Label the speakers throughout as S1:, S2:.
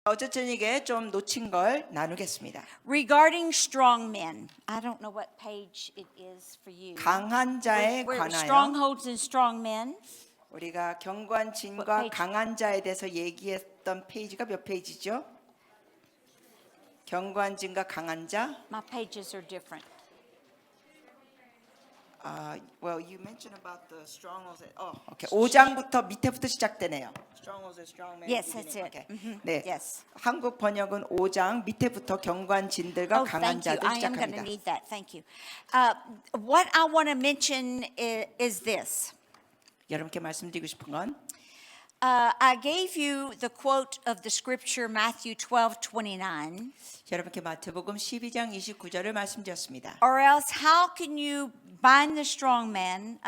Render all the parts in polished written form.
S1: 어제 저녁에 좀 놓친 걸 나누겠습니다.
S2: Regarding strong men, I don't know what page it is for you.
S1: 강한 자에
S2: Where
S1: 관하여
S2: strongholds and strong men.
S1: 우리가 경관진과
S2: What page?
S1: 강한 자에 대해서 얘기했던 페이지가 몇 페이지죠? 경관진과 강한 자.
S2: My pages are different.
S1: Well, you mentioned about the strongholds. Okay. 5장부터 밑에부터 시작되네요. Strongholds and strong men.
S2: Yes, that's it.
S1: Okay. 네.
S2: Yes.
S1: 한국 번역은 5장 밑에부터 경관진들과
S2: Oh,
S1: 강한
S2: thank you.
S1: 자들
S2: I am going to
S1: 시작합니다.
S2: need that. Thank you. What I want to mention is this.
S1: 여러분께 말씀드리고 싶은 건
S2: I gave you the quote of the scripture Matthew 12:29.
S1: 여러분께 마태복음 12장 29절을 말씀드렸습니다.
S2: Or else how can you bind the strong man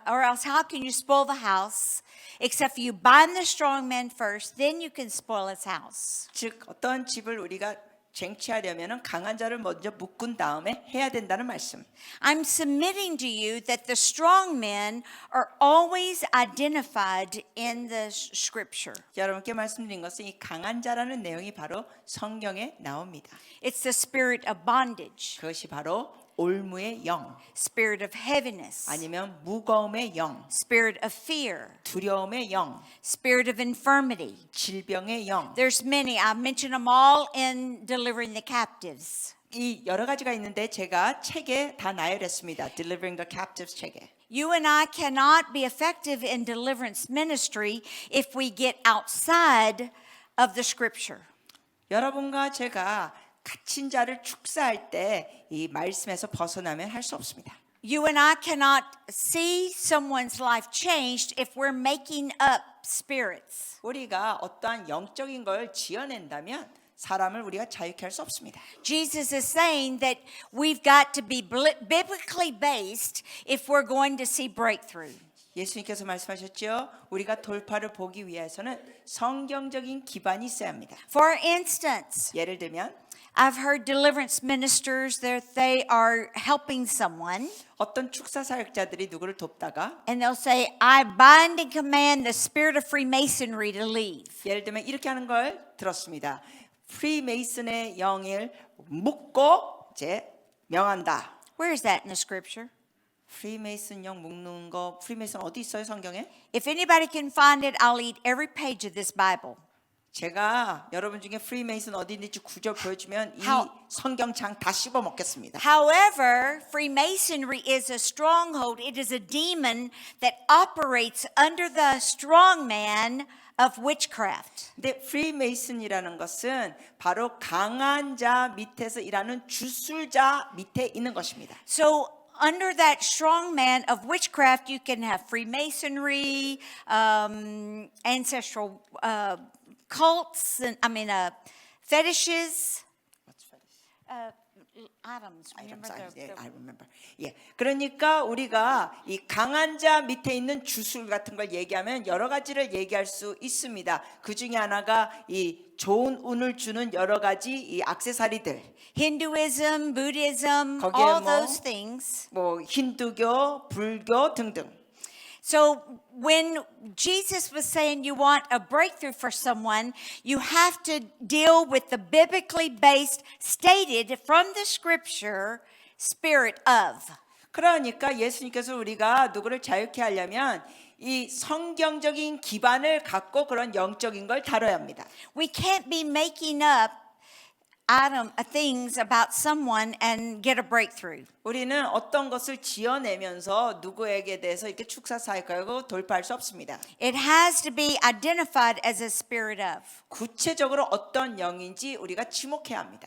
S2: or else how can you spoil the house except you bind the strong man first, then you can spoil his house.
S1: 즉 어떤 집을 우리가 쟁취하려면 강한 자를 먼저 묶은 다음에 해야 된다는 말씀.
S2: I'm submitting to you that the strong men are always identified in the scripture.
S1: 여러분께 말씀드린 것은 이 강한 자라는 내용이 바로 성경에 나옵니다.
S2: It's the spirit of bondage,
S1: 그것이 바로 올무의 영,
S2: spirit of heaviness,
S1: 아니면 무거움의 영,
S2: spirit of fear,
S1: 두려움의 영,
S2: spirit of infirmity.
S1: 질병의 영.
S2: There's many. I've mentioned them all in Delivering the Captives.
S1: 이 여러 가지가 있는데 제가 책에 다 나열했습니다. Delivering the Captives 책에.
S2: You and I cannot be effective in deliverance ministry if we get outside of the scripture.
S1: 여러분과 제가 갇힌 자를 축사할 때 이 말씀에서 벗어나면 할 수 없습니다.
S2: You and I cannot see someone's life changed if we're making up spirits.
S1: 우리가 어떠한 영적인 걸 지어낸다면 사람을 우리가 자유케 할 수 없습니다.
S2: Jesus is saying that we've got to be biblically based if we're going to see breakthrough.
S1: 예수님께서 말씀하셨죠. 우리가 돌파를 보기 위해서는 성경적인 기반이 있어야 합니다.
S2: For instance,
S1: 예를 들면
S2: I've heard deliverance ministers that they are helping someone
S1: 어떤 축사 사역자들이 누구를 돕다가
S2: and they'll say, I bind and command the spirit of Freemasonry to leave.
S1: 예를 들면 이렇게 하는 걸 들었습니다. 프리메이슨의 영을 묶고 이제 명한다.
S2: Where is that in the scripture?
S1: 프리메이슨 영 묶는 거 프리메이슨 어디 있어요 성경에?
S2: If anybody can find it, I'll eat every page of this Bible.
S1: 제가 여러분 중에 프리메이슨 어디 있는지 구절 보여주면 이
S2: How-
S1: 성경창 다 씹어 먹겠습니다.
S2: However, Freemasonry is a stronghold. It is a demon that operates under the strong man of witchcraft.
S1: 근데 프리메이슨이라는 것은 바로 강한 자 밑에서 일하는 주술자 밑에 있는 것입니다.
S2: So under that strong man of witchcraft, you can have Freemasonry, ancestral cults, and fetishes. Items. Remember
S1: I remember. 예, 그러니까 우리가 이 강한 자 밑에 있는 주술 같은 걸 얘기하면 여러 가지를 얘기할 수 있습니다. 그 중에 하나가 이 좋은 운을 주는 여러 가지 이 액세서리들.
S2: Hinduism, Buddhism,
S1: 거기에
S2: all
S1: 뭐-
S2: those things.
S1: 뭐 힌두교, 불교 등등.
S2: So when Jesus was saying you want a breakthrough for someone, you have to deal with the biblically based, stated from the scripture, spirit of.
S1: 그러니까 예수님께서 우리가 누구를 자유케 하려면 이 성경적인 기반을 갖고 그런 영적인 걸 다뤄야 합니다.
S2: We can't be making up things about someone and get a breakthrough.
S1: 우리는 어떤 것을 지어내면서 누구에게 대해서 이렇게 축사 사역하고 돌파할 수 없습니다.
S2: It has to be identified as a spirit of.
S1: 구체적으로 어떤 영인지 우리가 지목해야 합니다.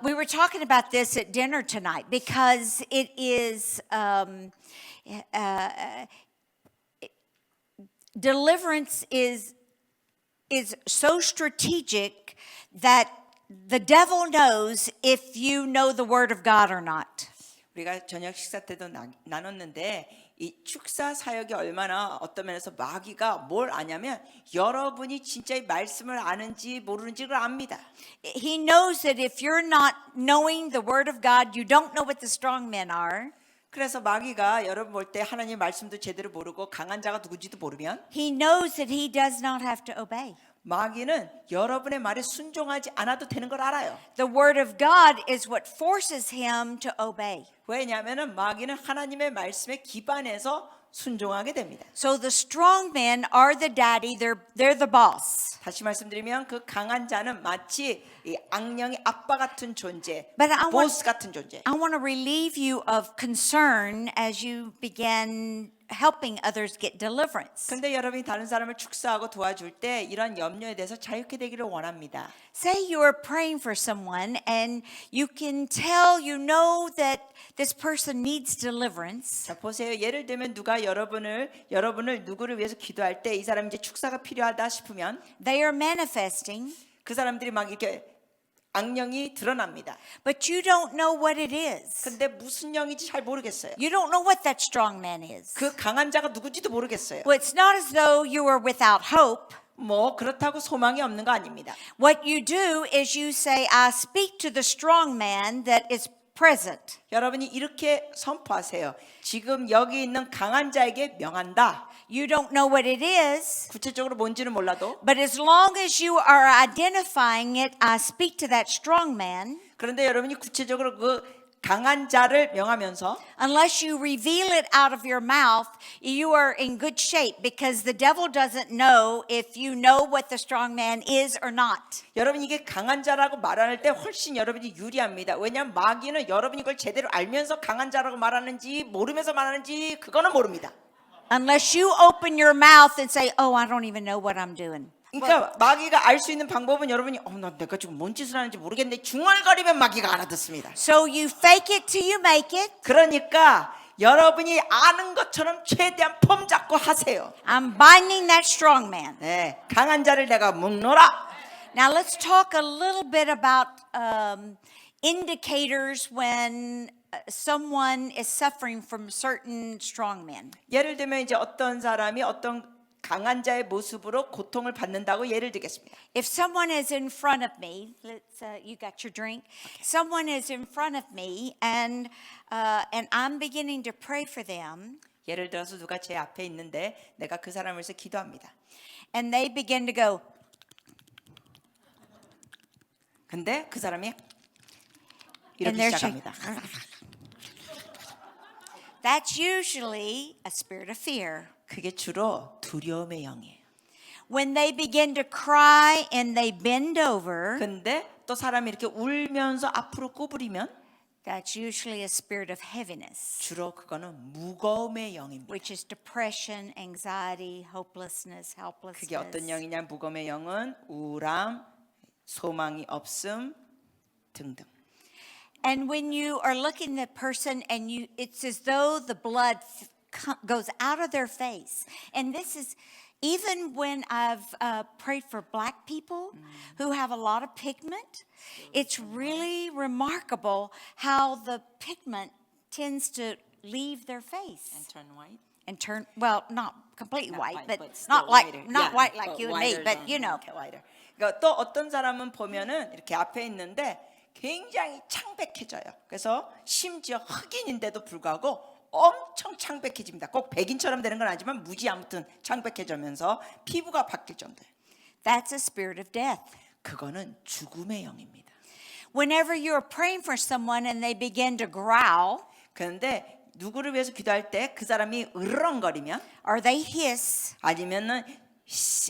S2: We were talking about this at dinner tonight because it is deliverance is so strategic that the devil knows if you know the word of God or not.
S1: 우리가 저녁 식사 때도 나눴는데 이 축사 사역이 얼마나 어떤 면에서 마귀가 뭘 아냐면 여러분이 진짜 이 말씀을 아는지 모르는지를 압니다.
S2: He knows that if you're not knowing the word of God, you don't know what the strong men are.
S1: 그래서 마귀가 여러분 볼 때 하나님 말씀도 제대로 모르고 강한 자가 누군지도 모르면
S2: He knows that he does not have to obey.
S1: 마귀는 여러분의 말에 순종하지 않아도 되는 걸 알아요.
S2: The word of God is what forces him to obey.
S1: 왜냐하면 마귀는 하나님의 말씀에 기반해서 순종하게 됩니다.
S2: So the strong men are the daddy, they're the boss.
S1: 다시 말씀드리면 그 강한 자는 마치 이 악령의 아빠 같은 존재,
S2: But I want-
S1: 보스 같은 존재.
S2: I want to relieve you of concern as you begin helping others get deliverance.
S1: 근데 여러분이 다른 사람을 축사하고 도와줄 때 이런 염려에 대해서 자유케 되기를 원합니다.
S2: Say you are praying for someone and you can tell, you know that this person needs deliverance.
S1: 자, 보세요. 예를 들면 누가 여러분을 누구를 위해서 기도할 때 이 사람이 이제 축사가 필요하다 싶으면
S2: They are manifesting,
S1: 그 사람들이 막 이렇게 악령이 드러납니다.
S2: but you don't know what it is.
S1: 근데 무슨 영인지 잘 모르겠어요.
S2: You don't know what that strong man is.
S1: 그 강한 자가 누군지도 모르겠어요.
S2: Well, it's not as though you are without hope.
S1: 뭐 그렇다고 소망이 없는 거 아닙니다.
S2: What you do is you say, I speak to the strong man that is present.
S1: 여러분이 이렇게 선포하세요. 지금 여기 있는 강한 자에게 명한다.
S2: You don't know what it is,
S1: 구체적으로 뭔지는 몰라도
S2: but as long as you are identifying it, I speak to that strong man.
S1: 그런데 여러분이 구체적으로 그 강한 자를 명하면서
S2: Unless you reveal it out of your mouth, you are in good shape because the devil doesn't know if you know what the strong man is or not.
S1: 여러분 이게 강한 자라고 말할 때 훨씬 여러분이 유리합니다. 왜냐하면 마귀는 여러분이 이걸 제대로 알면서 강한 자라고 말하는지 모르면서 말하는지 그거는 모릅니다.
S2: Unless you open your mouth and say, oh, I don't even know what I'm doing.
S1: 그러니까 마귀가 알 수 있는 방법은 여러분이 나 내가 지금 뭔 짓을 하는지 모르겠는데 중얼거리면 마귀가 알아듣습니다.
S2: So you fake it till you make it.
S1: 그러니까 여러분이 아는 것처럼 최대한 폼 잡고 하세요.
S2: I'm binding that strong man.
S1: 네, 강한 자를 내가 묶노라.
S2: Now let's talk a little bit about indicators when someone is suffering from certain strong men.
S1: 예를 들면 이제 어떤 사람이 어떤 강한 자의 모습으로 고통을 받는다고 예를 들겠습니다.
S2: If someone is in front of me, you got your drink. Someone is in front of me, and I'm beginning to pray for them,
S1: 예를 들어서 누가 제 앞에 있는데 내가 그 사람을 위해서 기도합니다.
S2: and they begin to go,
S1: 근데 그 사람이
S2: and
S1: 이렇게
S2: they're
S1: 시작합니다.
S2: That's usually a spirit of fear.
S1: 그게 주로 두려움의 영이에요.
S2: When they begin to cry and they bend over,
S1: 근데 또 사람이 이렇게 울면서 앞으로 구부리면
S2: that's usually a spirit of heaviness,
S1: 주로 그거는 무거움의 영입니다.
S2: which is depression, anxiety, hopelessness,
S1: 그게 어떤
S2: helplessness.
S1: 영이냐? 무거움의 영은 우울함, 소망이 없음 등등.
S2: And when you are looking at the person and it's as though the blood goes out of their face. And this is, even when I've prayed for black people who have a lot of pigment, it's really remarkable how the pigment tends to leave their face and turn, well, not completely white, but not white like you and me, but you know.
S1: 그러니까 또 어떤 사람은 보면은 이렇게 앞에 있는데 굉장히 창백해져요. 그래서 심지어 흑인인데도 불구하고 엄청 창백해집니다. 꼭 백인처럼 되는 건 아니지만 무지 아무튼 창백해지면서 피부가 바뀔 정도예요.
S2: That's a spirit of death.
S1: 그거는 죽음의 영입니다.
S2: Whenever you're praying for someone and they begin to growl,
S1: 그런데 누구를 위해서 기도할 때 그 사람이 으르렁거리면
S2: or they hiss,
S1: 아니면은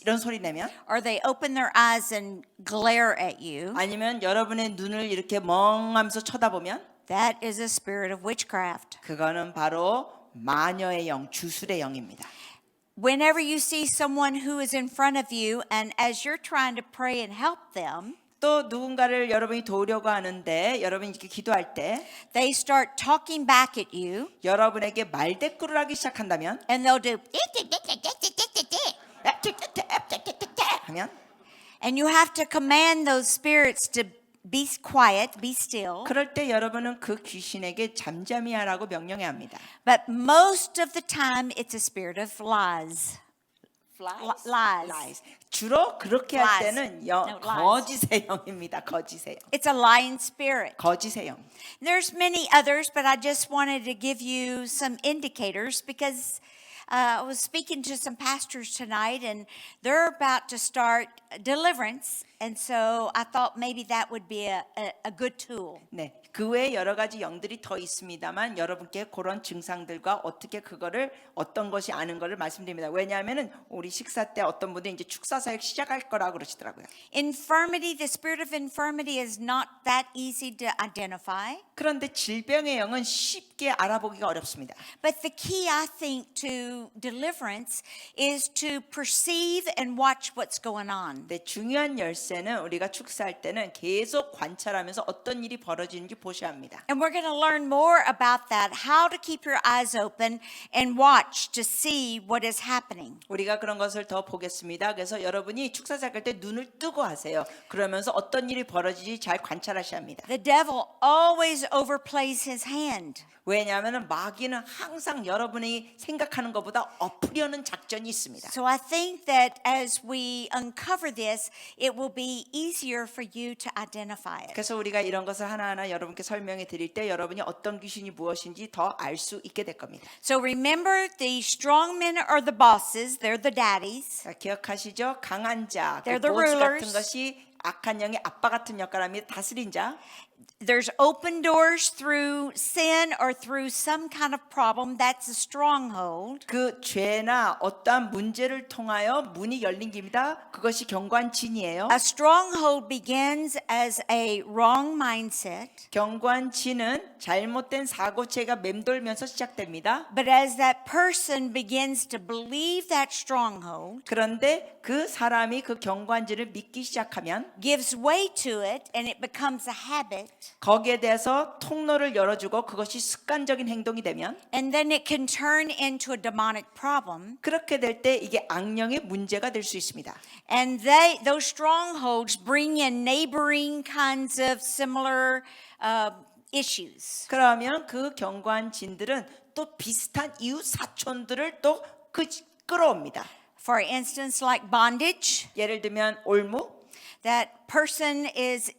S1: 이런 소리 내면
S2: or they open their eyes and glare at you,
S1: 아니면 여러분의 눈을 이렇게 멍하면서 쳐다보면
S2: that is a spirit of witchcraft.
S1: 그거는 바로 마녀의 영, 주술의 영입니다.
S2: Whenever you see someone who is in front of you and as you're trying to pray and help them,
S1: 또 누군가를 여러분이 도우려고 하는데 여러분이 이렇게 기도할 때
S2: they start talking back at you
S1: 여러분에게 말대꾸를 하기 시작한다면
S2: and they'll do
S1: 하면
S2: and you have to command those spirits to be quiet, be still.
S1: 그럴 때 여러분은 그 귀신에게 잠잠히 하라고 명령해야 합니다.
S2: But most of the time it's a spirit of lies. Lies.
S1: 주로 그렇게 할
S2: Lies.
S1: 때는
S2: No, lies.
S1: 거짓의 영입니다. 거짓의 영.
S2: It's a lying spirit.
S1: 거짓의 영.
S2: There's many others, but I just wanted to give you some indicators because I was speaking to some pastors tonight, and they're about to start deliverance, and so I thought maybe that would be a good tool.
S1: 네, 그 외에 여러 가지 영들이 더 있습니다만 여러분께 그런 증상들과 어떻게 그거를 어떤 것이 아는 것을 말씀드립니다. 왜냐하면은 우리 식사 때 어떤 분들이 이제 축사 사역 시작할 거라고 그러시더라고요.
S2: Infirmity, the spirit of infirmity is not that easy to identify.
S1: 그런데 질병의 영은 쉽게 알아보기가 어렵습니다.
S2: But the key, I think, to deliverance is to perceive and watch what's going on.
S1: 네, 중요한 열쇠는 우리가 축사할 때는 계속 관찰하면서 어떤 일이 벌어지는지 보셔야 합니다.
S2: And we're going to learn more about that, how to keep your eyes open and watch to see what is happening.
S1: 우리가 그런 것을 더 보겠습니다. 그래서 여러분이 축사 시작할 때 눈을 뜨고 하세요. 그러면서 어떤 일이 벌어지지 잘 관찰하셔야 합니다.
S2: The devil always overplays his hand.
S1: 왜냐하면 마귀는 항상 여러분이 생각하는 것보다 엎으려는 작전이 있습니다.
S2: So I think that as we uncover this, it will be easier for you to identify it.
S1: 그래서 우리가 이런 것을 하나하나 여러분께 설명해 드릴 때 여러분이 어떤 귀신이 무엇인지 더 알 수 있게 될 겁니다.
S2: So remember, the strong men are the bosses, they're the daddies.
S1: 자, 기억하시죠? 강한 자, 그
S2: They're the
S1: 보스 같은
S2: rulers.
S1: 것이 악한 영의 아빠 같은 역할을 합니다. 다스린 자.
S2: There's open doors through sin or through some kind of problem. That's a stronghold.
S1: 그 죄나 어떠한 문제를 통하여 문이 열린 겁니다. 그것이 경관진이에요.
S2: A stronghold begins as a wrong mindset.
S1: 경관진은 잘못된 사고체가 맴돌면서 시작됩니다.
S2: But as that person begins to believe that stronghold,
S1: 그런데 그 사람이 그 경관진을 믿기 시작하면
S2: gives way to it, and it becomes a habit,
S1: 거기에 대해서 통로를 열어주고 그것이 습관적인 행동이 되면
S2: and then it can turn into a demonic problem.
S1: 그렇게 될 때 이게 악령의 문제가 될 수 있습니다.
S2: And those strongholds bring in neighboring kinds of similar issues.
S1: 그러면 그 경관진들은 또 비슷한 이웃 사촌들을 또 끌어옵니다.
S2: For instance, like bondage,
S1: 예를 들면 올무,
S2: that person is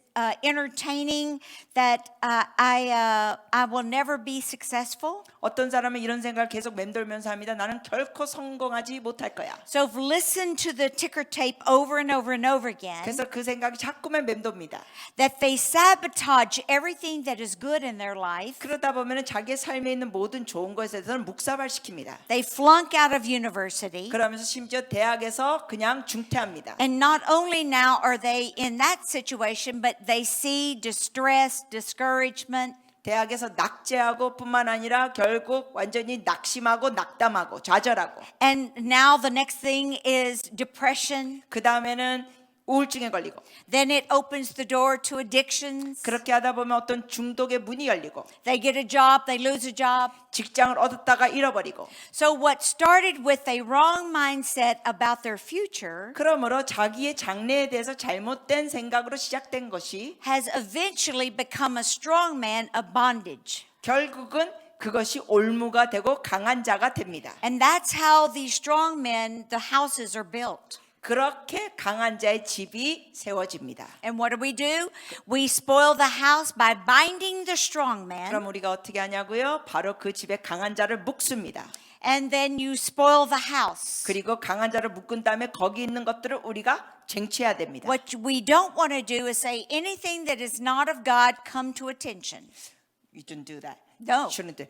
S2: entertaining that I will never be successful.
S1: 어떤 사람은 이런 생각을 계속 맴돌면서 합니다. 나는 결코 성공하지 못할 거야.
S2: So if listen to the ticker tape over and over and over again,
S1: 그래서 그 생각이 자꾸만 맴돕니다.
S2: that they sabotage everything that is good in their life.
S1: 그러다 보면은 자기의 삶에 있는 모든 좋은 것에 대해서는 묵사발시킵니다.
S2: They flunk out of university.
S1: 그러면서 심지어 대학에서 그냥 중퇴합니다.
S2: And not only now are they in that situation, but they see distress, discouragement.
S1: 대학에서 낙제하고 뿐만 아니라 결국 완전히 낙심하고 낙담하고 좌절하고
S2: And now the next thing is depression.
S1: 그 다음에는 우울증에 걸리고
S2: Then it opens the door to addictions.
S1: 그렇게 하다 보면 어떤 중독의 문이 열리고
S2: They get a job, they lose a job.
S1: 직장을 얻었다가 잃어버리고
S2: So what started with a wrong mindset about their future
S1: 그러므로 자기의 장래에 대해서 잘못된 생각으로 시작된 것이
S2: has eventually become a strong man of bondage.
S1: 결국은 그것이 올무가 되고 강한 자가 됩니다.
S2: And that's how these strong men, the houses are built.
S1: 그렇게 강한 자의 집이 세워집니다.
S2: And what do? We spoil the house by binding the strong man.
S1: 그럼 우리가 어떻게 하냐고요? 바로 그 집에 강한 자를 묶습니다.
S2: And then you spoil the house.
S1: 그리고 강한 자를 묶은 다음에 거기 있는 것들을 우리가 쟁취해야 됩니다.
S2: What we don't want to do is say anything that is not of God come to attention.
S1: You don't do that.
S2: No.
S1: shouldn't do.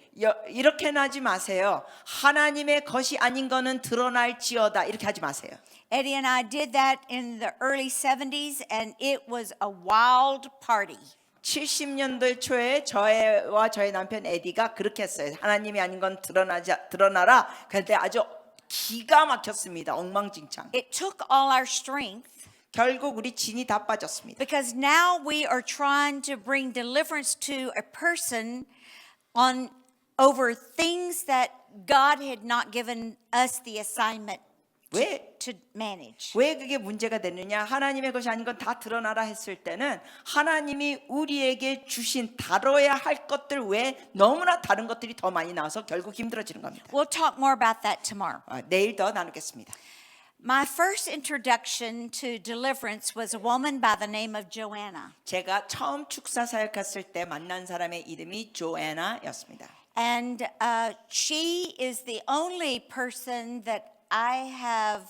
S1: 이렇게는 하지 마세요. 하나님의 것이 아닌 거는 드러날지어다. 이렇게 하지 마세요.
S2: Eddie and I did that in the early 70s, and it was a wild party.
S1: 70년대 초에 저와 저의 남편 에디가 그렇게 했어요. 하나님이 아닌 건 드러나라. 그런데 아주 기가 막혔습니다. 엉망진창.
S2: It took all our strength.
S1: 결국 우리 진이 다 빠졌습니다.
S2: Because now we are trying to bring deliverance to a person on over things that God had not given us the assignment to manage.
S1: 왜 그게 문제가 되느냐? 하나님의 것이 아닌 건 다 드러나라 했을 때는 하나님이 우리에게 주신 다뤄야 할 것들 외에 너무나 다른 것들이 더 많이 나와서 결국 힘들어지는 겁니다.
S2: We'll talk more about that tomorrow.
S1: 내일 더 나누겠습니다.
S2: My first introduction to deliverance was a woman by the name of Joanna.
S1: 제가 처음 축사 사역했을 때 만난 사람의 이름이 조애나였습니다.
S2: And she is the only person that I have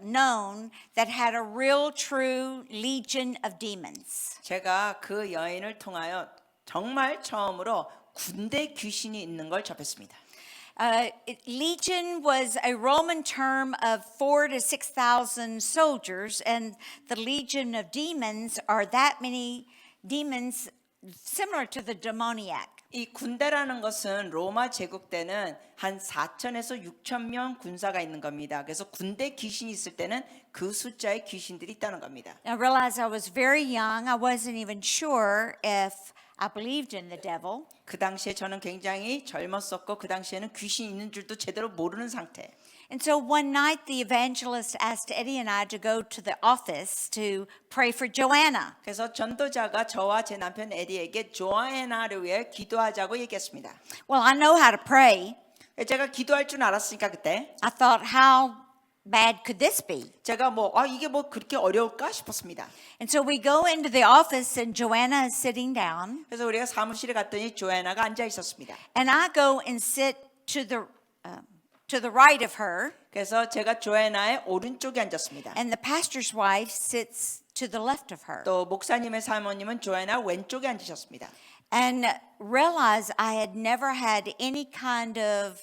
S2: known that had a real true legion of demons.
S1: 제가 그 여인을 통하여 정말 처음으로 군대 귀신이 있는 걸 접했습니다.
S2: Legion was a Roman term of 4,000 to 6,000 soldiers, and the legion of demons are that many demons, similar to the demoniac.
S1: 이 군대라는 것은 로마 제국 때는 한 4천에서 6천 명 군사가 있는 겁니다. 그래서 군대 귀신이 있을 때는 그 숫자의 귀신들이 있다는 겁니다.
S2: I realized I was very young. I wasn't even sure if I believed in the devil.
S1: 그 당시에 저는 굉장히 젊었었고 그 당시에는 귀신이 있는 줄도 제대로 모르는 상태.
S2: And so one night the evangelist asked Eddie and I to go to the office to pray for Joanna.
S1: 그래서 전도자가 저와 제 남편 에디에게 조아에나를 위해 기도하자고 얘기했습니다.
S2: Well, I know how to pray.
S1: 제가 기도할 줄 알았으니까 그때
S2: I thought, how bad could this be?
S1: 제가 이게 그렇게 어려울까 싶었습니다.
S2: And so we go into the office and Joanna is sitting down.
S1: 그래서 우리가 사무실에 갔더니 조아에나가 앉아 있었습니다.
S2: And I go and sit to the right of her.
S1: 그래서 제가 조아에나의 오른쪽에 앉았습니다.
S2: And the pastor's wife sits to the left of her.
S1: 또 목사님의 사모님은 조아에나 왼쪽에 앉으셨습니다.
S2: And realized I had never had any kind of,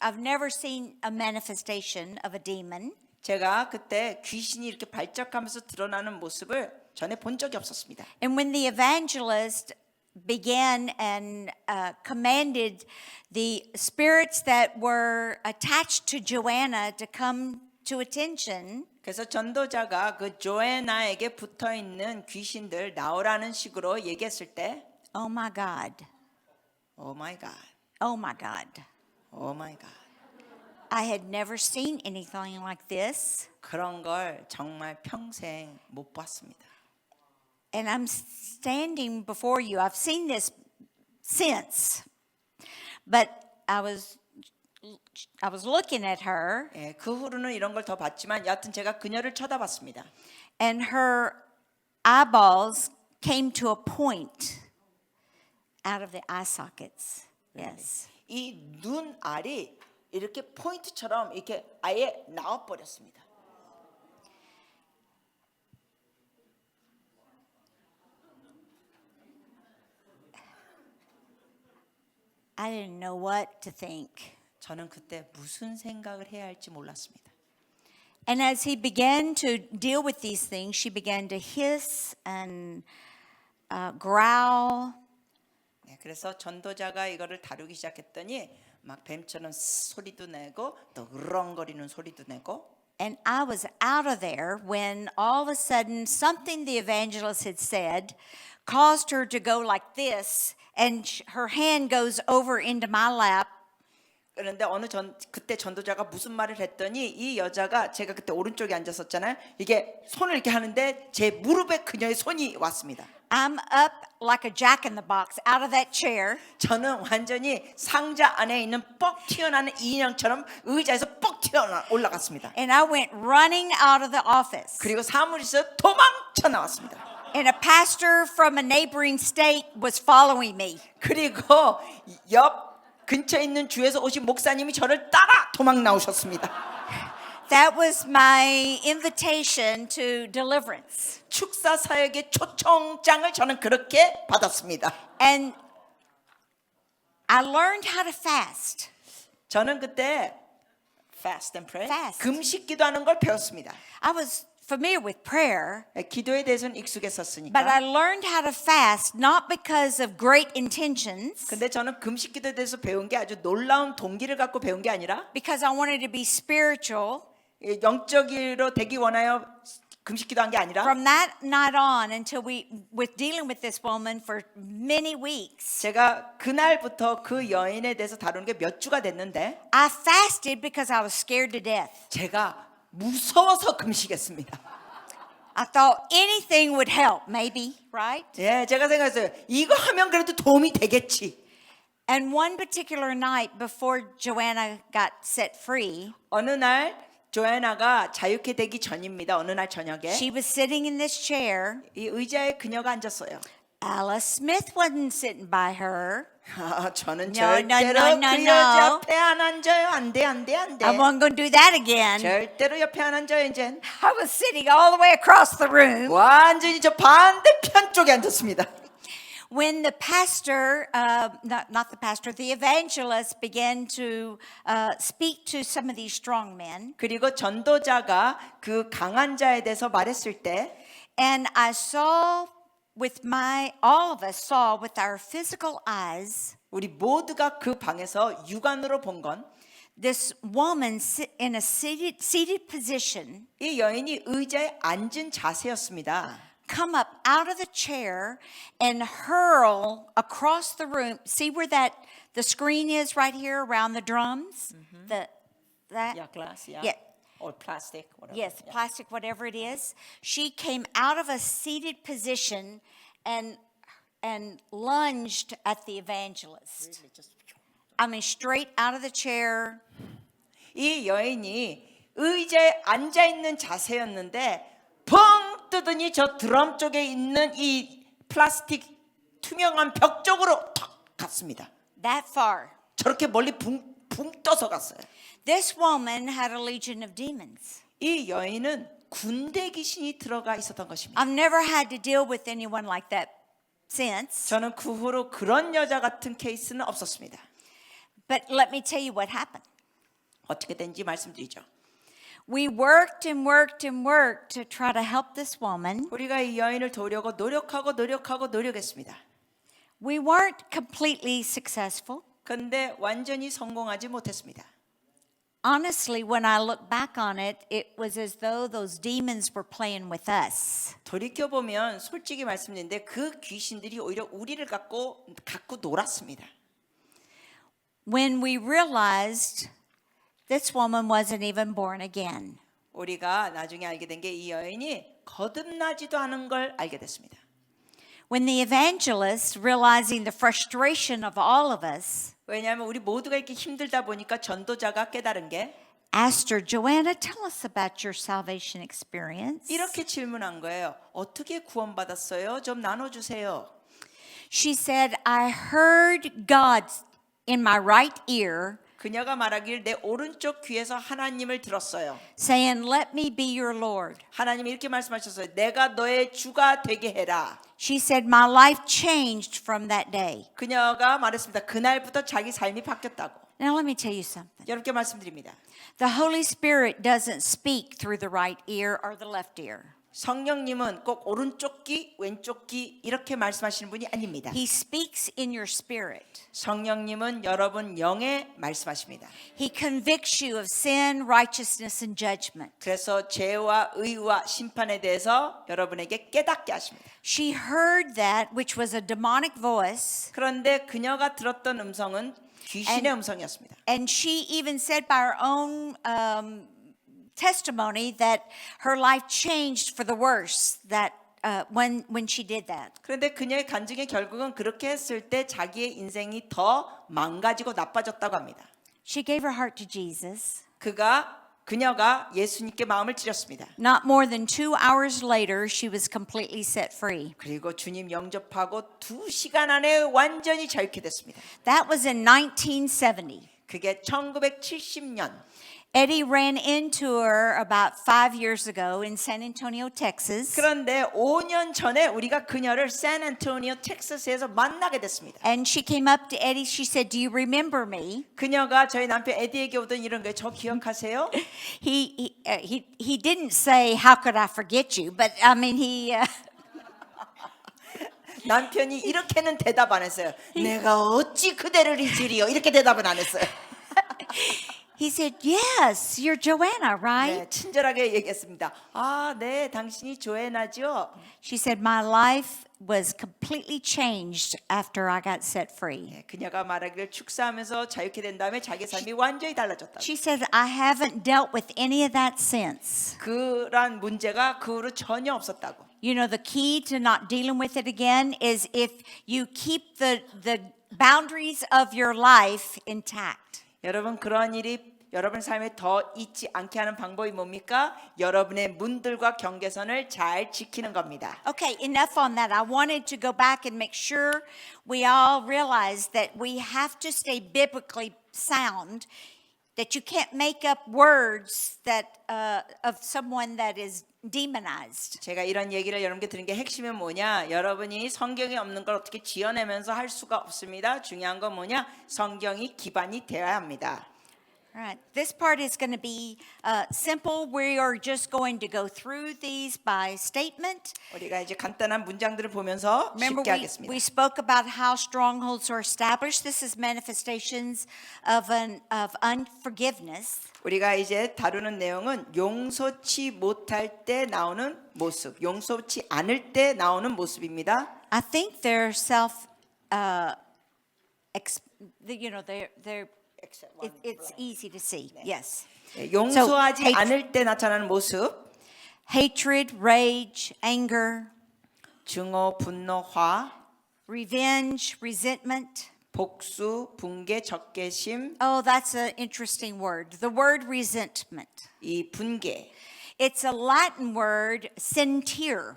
S2: I've never seen a manifestation of a demon.
S1: 제가 그때 귀신이 이렇게 발작하면서 드러나는 모습을 전에 본 적이 없었습니다.
S2: And when the evangelist began and commanded the spirits that were attached to Joanna to come to attention,
S1: 그래서 전도자가 그 조에나에게 붙어 있는 귀신들 나오라는 식으로 얘기했을 때,
S2: oh my God,
S1: 오 마이 갓,
S2: oh my God.
S1: 오 마이 갓.
S2: I had never seen anything like this.
S1: 그런 걸 정말 평생 못 봤습니다.
S2: And I'm standing before you. I've seen this since, but I was looking at her,
S1: 예, 그 후로는 이런 걸 더 봤지만 여하튼 제가 그녀를 쳐다봤습니다.
S2: and her eyeballs came to a point out of the eye sockets. Yes.
S1: 이 눈 알이 이렇게 포인트처럼 이렇게 아예 나와 버렸습니다.
S2: I didn't know what to think.
S1: 저는 그때 무슨 생각을 해야 할지 몰랐습니다.
S2: And as he began to deal with these things, she began to hiss and growl.
S1: 네, 그래서 전도자가 이거를 다루기 시작했더니 막 뱀처럼 소리도 내고 또 으렁거리는 소리도 내고.
S2: And I was out of there when all of a sudden something the evangelist had said caused her to go like this, and her hand goes over into my lap.
S1: 그런데 그때 전도자가 무슨 말을 했더니 이 여자가 제가 그때 오른쪽에 앉았었잖아요. 이게 손을 이렇게 하는데 제 무릎에 그녀의 손이 왔습니다.
S2: I'm up like a jack in the box out of that chair.
S1: 저는 완전히 상자 안에 있는 뻑 튀어나오는 인형처럼 의자에서 뻑 튀어 올라갔습니다.
S2: And I went running out of the office.
S1: 그리고 사무실에서 도망쳐 나왔습니다.
S2: And a pastor from a neighboring state was following me.
S1: 그리고 옆 근처에 있는 주에서 오신 목사님이 저를 따라 도망 나오셨습니다.
S2: That was my invitation to deliverance.
S1: 축사 사역의 초청장을 저는 그렇게 받았습니다.
S2: And I learned how to fast.
S1: 저는 그때 fast and pray,
S2: Fast.
S1: 금식 기도하는 걸 배웠습니다.
S2: I was familiar with prayer,
S1: 기도에 대해서는
S2: but I
S1: 익숙했었으니까.
S2: learned how to fast not because of great intentions,
S1: 근데 저는 금식 기도에 대해서 배운 게 아주 놀라운 동기를 갖고 배운 게 아니라
S2: because I wanted to be spiritual.
S1: 영적으로 되기 원하여 금식 기도한 게 아니라
S2: From that night on until with dealing with this woman for many weeks,
S1: 제가 그날부터 그 여인에 대해서 다루는 게 몇 주가 됐는데
S2: I fasted because I was scared to death.
S1: 제가 무서워서 금식했습니다.
S2: I thought anything would help, maybe, right?
S1: 예, 제가 생각했어요. 이거 하면 그래도 도움이 되겠지.
S2: And one particular night before Joanna got set free,
S1: 어느 날 조애나가 자유케 되기 전입니다. 어느 날 저녁에
S2: she was sitting in this chair,
S1: 이 의자에 그녀가 앉았어요.
S2: Alice Smith wasn't sitting by her.
S1: 저는
S2: No, no,
S1: 절대로
S2: no, no,
S1: 그
S2: no.
S1: 여자 옆에 안 앉아요. 안 돼, 안 돼, 안 돼.
S2: I wasn't going to do that again.
S1: 절대로 옆에 안 앉아요, 이젠.
S2: I was sitting all the way across the room.
S1: 완전히 저 반대편 쪽에 앉았습니다.
S2: When the pastor, not the pastor, the evangelist began to speak to some of these strong men,
S1: 그리고 전도자가 그 강한 자에 대해서 말했을 때
S2: and I saw all of us saw with our physical eyes,
S1: 우리 모두가 그 방에서 육안으로 본 건 이
S2: this woman in a seated position
S1: 여인이 의자에 앉은 자세였습니다.
S2: come up out of the chair and hurl across the room. See where the screen is right here around the drums? That
S1: Yeah, glass, yeah.
S2: Yeah.
S1: Or plastic, whatever.
S2: Yes,
S1: Yeah.
S2: plastic, whatever it is. She came out of a seated position and lunged at the evangelist. I mean, straight out of the chair.
S1: 이 여인이 의자에 앉아 있는 자세였는데 펑 뜨더니 저 드럼 쪽에 있는 이 플라스틱 투명한 벽 쪽으로 탁 갔습니다.
S2: That far.
S1: 저렇게 멀리 붕 떠서 갔어요.
S2: This woman had a legion of demons.
S1: 이 여인은 군대 귀신이 들어가 있었던 것입니다.
S2: I've never had to deal with anyone like that since.
S1: 저는 그 후로 그런 여자 같은 케이스는 없었습니다.
S2: But let me tell you what happened.
S1: 어떻게 된지 말씀드리죠.
S2: We worked and worked and worked to try to help this woman.
S1: 우리가 이 여인을 도우려고 노력했습니다.
S2: We weren't completely successful.
S1: 그런데 완전히 성공하지 못했습니다.
S2: Honestly, when I look back on it, it was as though those demons were playing with us.
S1: 돌이켜보면 솔직히 말씀드리는데 그 귀신들이 오히려 우리를 갖고 놀았습니다.
S2: When we realized this woman wasn't even born again.
S1: 우리가 나중에 알게 된 게 이 여인이 거듭나지도 않은 걸 알게 됐습니다.
S2: When the evangelist, realizing the frustration of all of us,
S1: 왜냐하면 우리 모두가 이렇게 힘들다 보니까 전도자가 깨달은 게
S2: asked her, Joanna, tell us about your salvation experience.
S1: 이렇게 질문한 거예요. 어떻게 구원받았어요? 좀 나눠주세요.
S2: She said, I heard God in my right ear
S1: 그녀가 말하길 내 오른쪽 귀에서 하나님을 들었어요.
S2: saying, let me be your Lord.
S1: 하나님이 이렇게 말씀하셨어요. 내가 너의 주가 되게 해라.
S2: She said, my life changed from that day.
S1: 그녀가 말했습니다. 그날부터 자기 삶이 바뀌었다고.
S2: Now let me tell you something.
S1: 여러분께 말씀드립니다.
S2: The Holy Spirit doesn't speak through the right ear or the left ear.
S1: 성령님은 꼭 오른쪽 귀, 왼쪽 귀 이렇게 말씀하시는 분이 아닙니다.
S2: He speaks in your spirit.
S1: 성령님은 여러분 영에 말씀하십니다.
S2: He convicts you of sin, righteousness, and judgment.
S1: 그래서 죄와 의와 심판에 대해서 여러분에게 깨닫게 하십니다.
S2: She heard that, which was a demonic voice,
S1: 그런데 그녀가 들었던 음성은 귀신의 음성이었습니다.
S2: and she even said by her own testimony that her life changed for the worse that when she did that.
S1: 그런데 그녀의 간증의 결국은 그렇게 했을 때 자기의 인생이 더 망가지고 나빠졌다고 합니다.
S2: She gave her heart to Jesus.
S1: 그녀가 예수님께 마음을 드렸습니다.
S2: Not more than 2 hours later, she was completely set free.
S1: 그리고 주님 영접하고 2시간 안에 완전히 자유케 됐습니다.
S2: That was in 1970.
S1: 그게 1970년.
S2: Eddie ran into her about 5 years ago in San Antonio, Texas.
S1: 그런데 5년 전에 우리가 그녀를 샌안토니오 텍사스에서 만나게 됐습니다.
S2: And she came up to Eddie. She said, "Do you remember me?"
S1: 그녀가 저희 남편 에디에게 오던 이런 거예요. 저 기억하세요?
S2: He didn't say, "How could I forget you?" But I mean,
S1: 남편이 이렇게는 대답 안 했어요. 내가 어찌 그대를 잊으리요? 이렇게 대답은 안 했어요.
S2: he said, "Yes, you're Joanna, right?"
S1: 네, 친절하게 얘기했습니다. 아, 네, 당신이 조애나죠?
S2: She said, "My life was completely changed after I got set free."
S1: 네, 그녀가 말하기를 축사하면서 자유케 된 다음에 자기 삶이 완전히 달라졌다.
S2: She said, "I haven't dealt with any of that since."
S1: 그런 문제가 그 후로 전혀 없었다고.
S2: You know, the key to not dealing with it again is if you keep the boundaries of your life intact.
S1: 여러분 그러한 일이 여러분 삶에 더 있지 않게 하는 방법이 뭡니까? 여러분의 문들과 경계선을 잘 지키는 겁니다.
S2: Okay, enough on that. I wanted to go back and make sure we all realize that we have to stay biblically sound, that you can't make up words that of someone that is demonized.
S1: 제가 이런 얘기를 여러분께 드린 게 핵심이 뭐냐? 여러분이 성경에 없는 걸 어떻게 지어내면서 할 수가 없습니다. 중요한 건 뭐냐? 성경이 기반이 되어야 합니다.
S2: All right, this part is going to be simple. We are just going to go through these by statement.
S1: 우리가 이제 간단한 문장들을 보면서
S2: Remember,
S1: 쉽게
S2: we
S1: 하겠습니다.
S2: spoke about how strongholds are established. This is manifestations of unforgiveness.
S1: 우리가 이제 다루는 내용은 용서치 못할 때 나오는 모습, 용서치 않을 때 나오는 모습입니다.
S2: I think they're it's easy to see. Yes.
S1: 용서하지
S2: So,
S1: 않을 때 나타나는 모습,
S2: Hatred, rage, anger,
S1: 증오, 분노, 화,
S2: revenge, resentment.
S1: 복수, 분개, 적개심,
S2: Oh, that's an interesting word. The word resentment.
S1: 이 분개.
S2: It's a Latin word, sentir.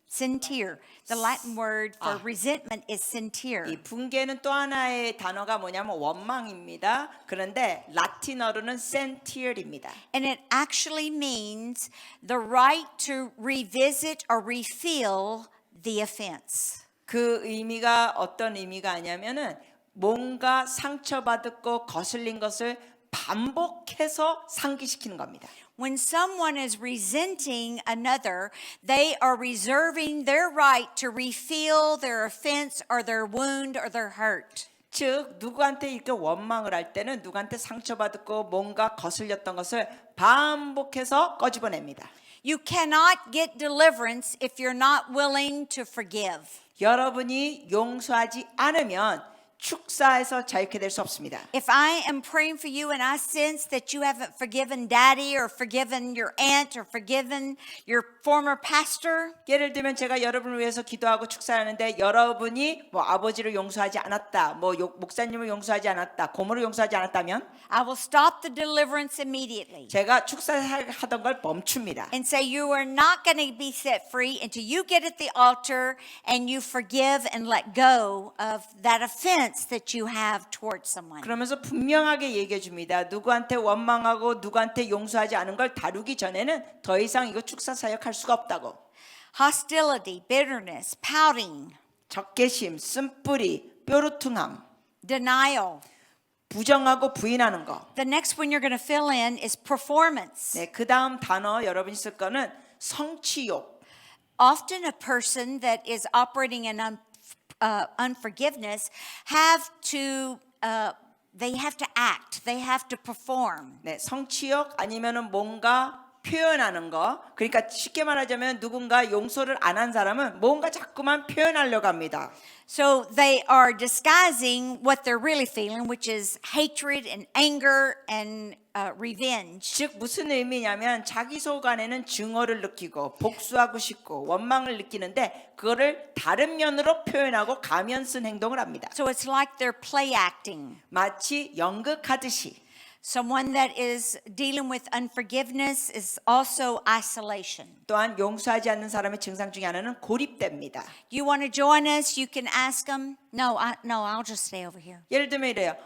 S2: Sentir. The Latin word for resentment is sentir.
S1: 이 분개는 또 하나의 단어가 뭐냐면 원망입니다. 그런데 라틴어로는 센티얼입니다.
S2: And it actually means the right to revisit or refeel the offense.
S1: 그 의미가 어떤 의미가 아니냐면은 뭔가 상처받았고 거슬린 것을 반복해서 상기시키는 겁니다.
S2: When someone is resenting another, they are reserving their right to refeel their offense or their wound or their hurt.
S1: 즉 누구한테 이렇게 원망을 할 때는 누구한테 상처받았고 뭔가 거슬렸던 것을 반복해서 꺼집어냅니다.
S2: You cannot get deliverance if you're not willing to forgive.
S1: 여러분이 용서하지 않으면 축사에서 자유케 될 수 없습니다.
S2: If I am praying for you and I sense that you haven't forgiven daddy or forgiven your aunt or forgiven your former pastor,
S1: 예를 들면 제가 여러분을 위해서 기도하고 축사하는데 여러분이 뭐 아버지를 용서하지 않았다, 뭐 목사님을 용서하지 않았다, 고모를 용서하지 않았다면
S2: I will stop the deliverance immediately
S1: 제가 축사하던 걸 멈춥니다.
S2: and say you are not going to be set free until you get at the altar and you forgive and let go of that offense that you have towards someone.
S1: 그러면서 분명하게 얘기해 줍니다. 누구한테 원망하고 누구한테 용서하지 않은 걸 다루기 전에는 더 이상 이거 축사 사역할 수가 없다고.
S2: Hostility, bitterness, pouting,
S1: 적개심, 쓴뿌리, 뾰루퉁함,
S2: denial.
S1: 부정하고 부인하는 거.
S2: The next one you're going to fill in is performance.
S1: 네, 그 다음 단어 여러분이 쓸 거는 성취욕.
S2: Often a person that is operating in unforgiveness they have to act, they have to perform.
S1: 네, 성취욕 아니면은 뭔가 표현하는 거. 그러니까 쉽게 말하자면 누군가 용서를 안 한 사람은 뭔가 자꾸만 표현하려고 합니다.
S2: So they are disguising what they're really feeling, which is hatred and anger and revenge.
S1: 즉 무슨 의미냐면 자기 속 안에는 증오를 느끼고 복수하고 싶고 원망을 느끼는데 그거를 다른 면으로 표현하고 가면 쓴 행동을 합니다.
S2: So it's like they're play acting.
S1: 마치 연극하듯이.
S2: Someone that is dealing with unforgiveness is also isolation.
S1: 또한 용서하지 않는 사람의 증상 중에 하나는 고립됩니다.
S2: You want to join us? You can ask them. No, I'll just stay over here.
S1: 예를 들면 이래요.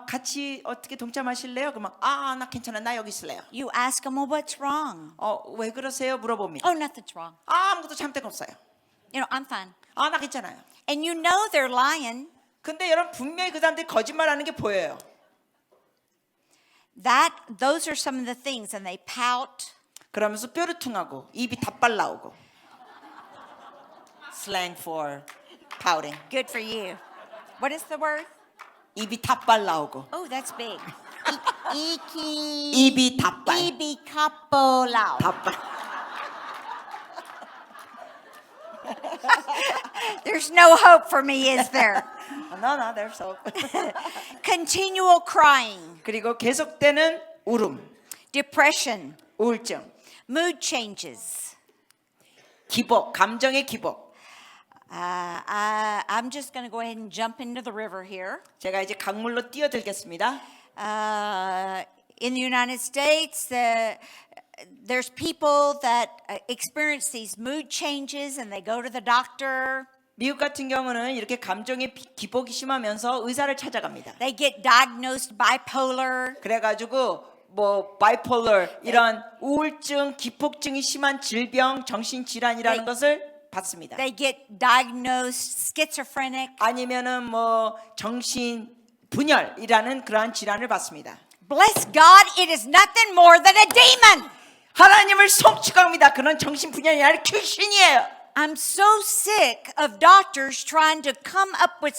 S1: 같이 어떻게 동참하실래요? 그러면 나 괜찮아. 나 여기 있을래요.
S2: You ask them, well, what's wrong?
S1: 왜 그러세요? 물어봅니다.
S2: Oh, nothing's wrong.
S1: 아무것도 잘못된 거 없어요.
S2: You know, I'm fine.
S1: 나 괜찮아요.
S2: And you know they're lying.
S1: 근데 여러분 분명히 그 사람들이 거짓말하는 게 보여요.
S2: Those are some of the things, and they pout.
S1: 그러면서 뾰루퉁하고 입이 다빨 나오고. Slang for pouting.
S2: Good for you. What is the word?
S1: 입이 다빨 나오고.
S2: Oh, that's big.
S1: 입이 다빨.
S2: Ibi kapolao.
S1: 다빨.
S2: There's no hope for me, is there?
S1: No, there's hope.
S2: Continual crying,
S1: 그리고 계속되는 울음,
S2: depression,
S1: 우울증,
S2: mood changes.
S1: 기복, 감정의 기복.
S2: I'm just going to go ahead and jump into the river here.
S1: 제가 이제 강물로 뛰어들겠습니다.
S2: In the United States, there's people that experience these mood changes and they go to the doctor.
S1: 미국 같은 경우는 이렇게 감정의 기복이 심하면서 의사를 찾아갑니다.
S2: They get diagnosed bipolar.
S1: 그래가지고 뭐 바이폴러 이런 우울증, 기폭증이 심한 질병, 정신질환이라는 것을 받습니다.
S2: They get diagnosed schizophrenic.
S1: 아니면은 뭐 정신 분열이라는 그러한 질환을 받습니다.
S2: Bless God, it is nothing more than a demon.
S1: 하나님을 송축합니다. 그런 정신 분열이 아니라 귀신이에요.
S2: I'm so sick of doctors trying to come up with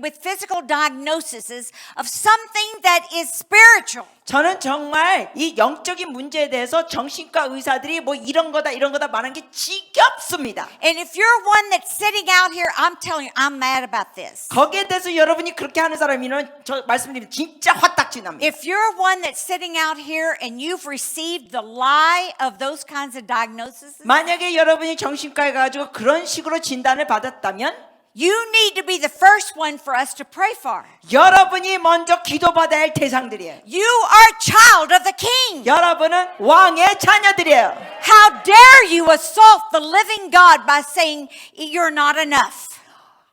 S2: with physical diagnoses of something that is spiritual.
S1: 저는 정말 이 영적인 문제에 대해서 정신과 의사들이 뭐 이런 거다 말하는 게 지겹습니다.
S2: And if you're one that's sitting out here, I'm telling you, I'm mad about this.
S1: 거기에 대해서 여러분이 그렇게 하는 사람이면 저 말씀드리면 진짜 화딱지 납니다.
S2: If you're one that's sitting out here and you've received the lie of those kinds of diagnoses,
S1: 만약에 여러분이 정신과에 가지고 그런 식으로 진단을 받았다면
S2: you need to be the first one for us to pray for.
S1: 여러분이 먼저 기도받아야 할 대상들이에요.
S2: You are a child of the King.
S1: 여러분은 왕의 자녀들이에요.
S2: How dare you assault the living God by saying you're not enough?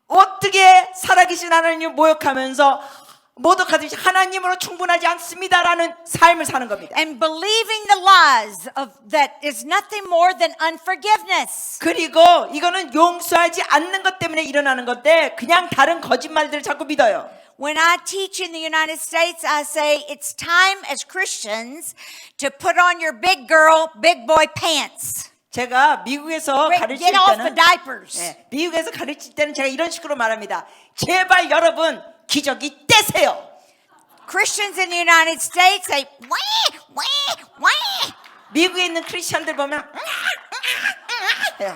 S1: 어떻게 살아계신 하나님을 모욕하면서 모독하듯이 하나님으로 충분하지 않습니다라는 삶을 사는 겁니다.
S2: And believing the lies of that is nothing more than unforgiveness.
S1: 그리고 이거는 용서하지 않는 것 때문에 일어나는 건데 그냥 다른 거짓말들을 자꾸 믿어요.
S2: When I teach in the United States, I say it's time as Christians to put on your big girl, big boy pants.
S1: 제가 미국에서 가르칠
S2: Get off the
S1: 때는
S2: diapers.
S1: 미국에서 가르칠 때는 제가 이런 식으로 말합니다. 제발 여러분 기저귀 떼세요.
S2: Christians in the United States say, wah.
S1: 미국에 있는 크리스천들 보면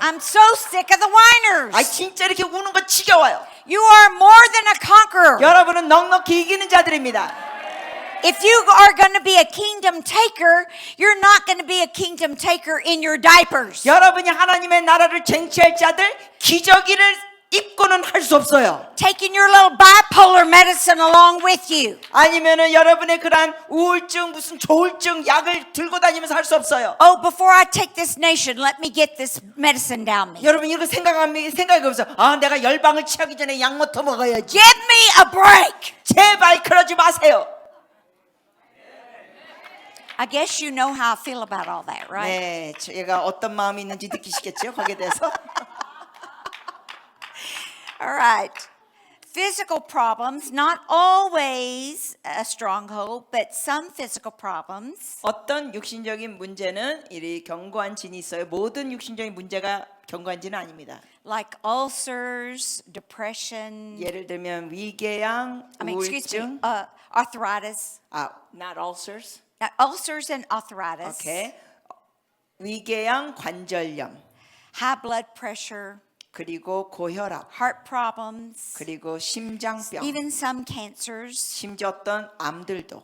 S2: I'm so sick of the whiners.
S1: 아 진짜 이렇게 우는 거 지겨워요.
S2: You are more than a conqueror.
S1: 여러분은 넉넉히 이기는 자들입니다.
S2: If you are going to be a kingdom taker, you're not going to be a kingdom taker in your diapers.
S1: 여러분이 하나님의 나라를 쟁취할 자들 기저귀를 입고는 할 수 없어요.
S2: Taking your little bipolar medicine along with you.
S1: 아니면은 여러분의 그러한 우울증 무슨 조울증 약을 들고 다니면서 할 수 없어요.
S2: Oh, before I take this nation, let me get this medicine down me.
S1: 여러분 이거 생각이 없어. 아 내가 열방을 취하기 전에 약부터 먹어야지.
S2: Give me a break.
S1: 제발 그러지 마세요.
S2: I guess you know how I feel about all that, right?
S1: 네, 제가 어떤 마음이 있는지 느끼시겠죠? 거기에 대해서.
S2: All right. Physical problems, not always a stronghold, but some physical problems.
S1: 어떤 육신적인 문제는 이 견고한 진이 있어요. 모든 육신적인 문제가 견고한 진은 아닙니다.
S2: Like ulcers, depression,
S1: 예를 들면 위궤양, 우울증,
S2: arthritis.
S1: not ulcers.
S2: Ulcers and arthritis.
S1: 오케이. 위궤양, 관절염,
S2: High blood pressure,
S1: 그리고 고혈압,
S2: heart problems,
S1: 그리고 심장병,
S2: even some cancers,
S1: 심지어 어떤 암들도,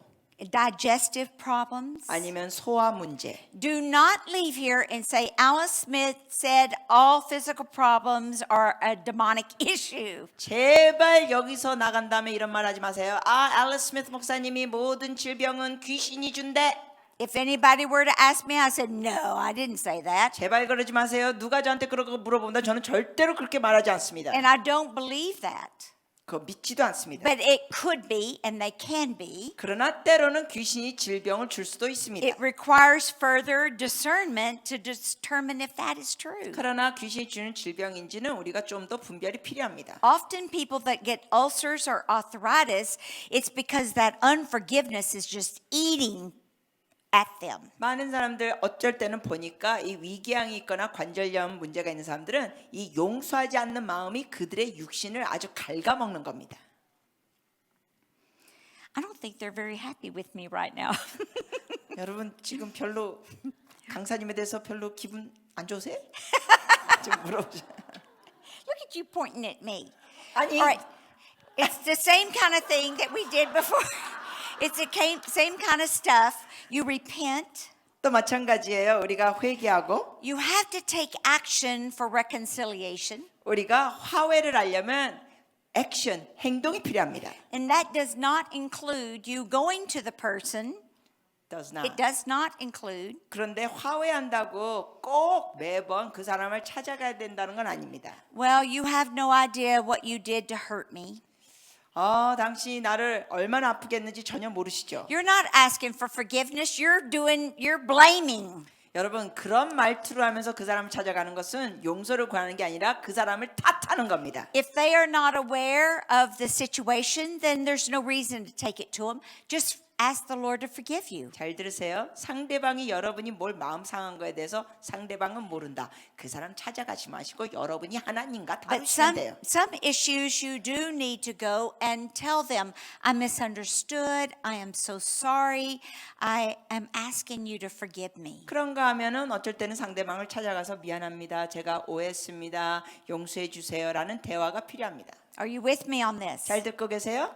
S2: digestive problems.
S1: 아니면 소화 문제.
S2: Do not leave here and say Alice Smith said all physical problems are a demonic issue.
S1: 제발 여기서 나간 다음에 이런 말 하지 마세요. 앨리스 스미스 목사님이 모든 질병은 귀신이 준대.
S2: If anybody were to ask me, I said, no, I didn't say that.
S1: 제발 그러지 마세요. 누가 저한테 그러고 물어본다. 저는 절대로 그렇게 말하지 않습니다.
S2: And I don't believe that.
S1: 그거 믿지도 않습니다.
S2: But it could be, and they can be.
S1: 그러나 때로는 귀신이 질병을 줄 수도 있습니다.
S2: It requires further discernment to determine if that is true.
S1: 그러나 귀신이 주는 질병인지는 우리가 좀 더 분별이 필요합니다.
S2: Often people that get ulcers or arthritis, it's because that unforgiveness is just eating at them.
S1: 많은 사람들 어쩔 때는 보니까 이 위궤양이 있거나 관절염 문제가 있는 사람들은 이 용서하지 않는 마음이 그들의 육신을 아주 갉아먹는 겁니다.
S2: I don't think they're very happy with me right now.
S1: 여러분 지금 별로 강사님에 대해서 별로 기분 안 좋으세요? 좀 물어보세요.
S2: Look at you pointing at me.
S1: 아니
S2: All right. It's the same kind of thing that we did before. It's the same kind of stuff. You repent.
S1: 또 마찬가지예요. 우리가 회개하고
S2: You have to take action for reconciliation.
S1: 우리가 화해를 하려면 액션, 행동이 필요합니다.
S2: And that does not include you going to the person.
S1: Does
S2: It
S1: not.
S2: does not include.
S1: 그런데 화해한다고 꼭 매번 그 사람을 찾아가야 된다는 건 아닙니다.
S2: Well, you have no idea what you did to hurt me.
S1: 당신이 나를 얼마나 아프겠는지 전혀 모르시죠.
S2: You're not asking for forgiveness. You're blaming.
S1: 여러분 그런 말투를 하면서 그 사람을 찾아가는 것은 용서를 구하는 게 아니라 그 사람을 탓하는 겁니다.
S2: If they are not aware of the situation, then there's no reason to take it to them. Just ask the Lord to forgive you.
S1: 잘 들으세요. 상대방이 여러분이 뭘 마음 상한 거에 대해서 상대방은 모른다. 그 사람 찾아가지 마시고 여러분이 하나님과
S2: But
S1: 다루시면 돼요.
S2: some issues you do need to go and tell them, I misunderstood. I am so sorry. I am asking you to forgive me.
S1: 그런가 하면은 어쩔 때는 상대방을 찾아가서 미안합니다. 제가 오해했습니다. 용서해 주세요라는 대화가 필요합니다.
S2: Are you with me on this?
S1: 잘 듣고 계세요?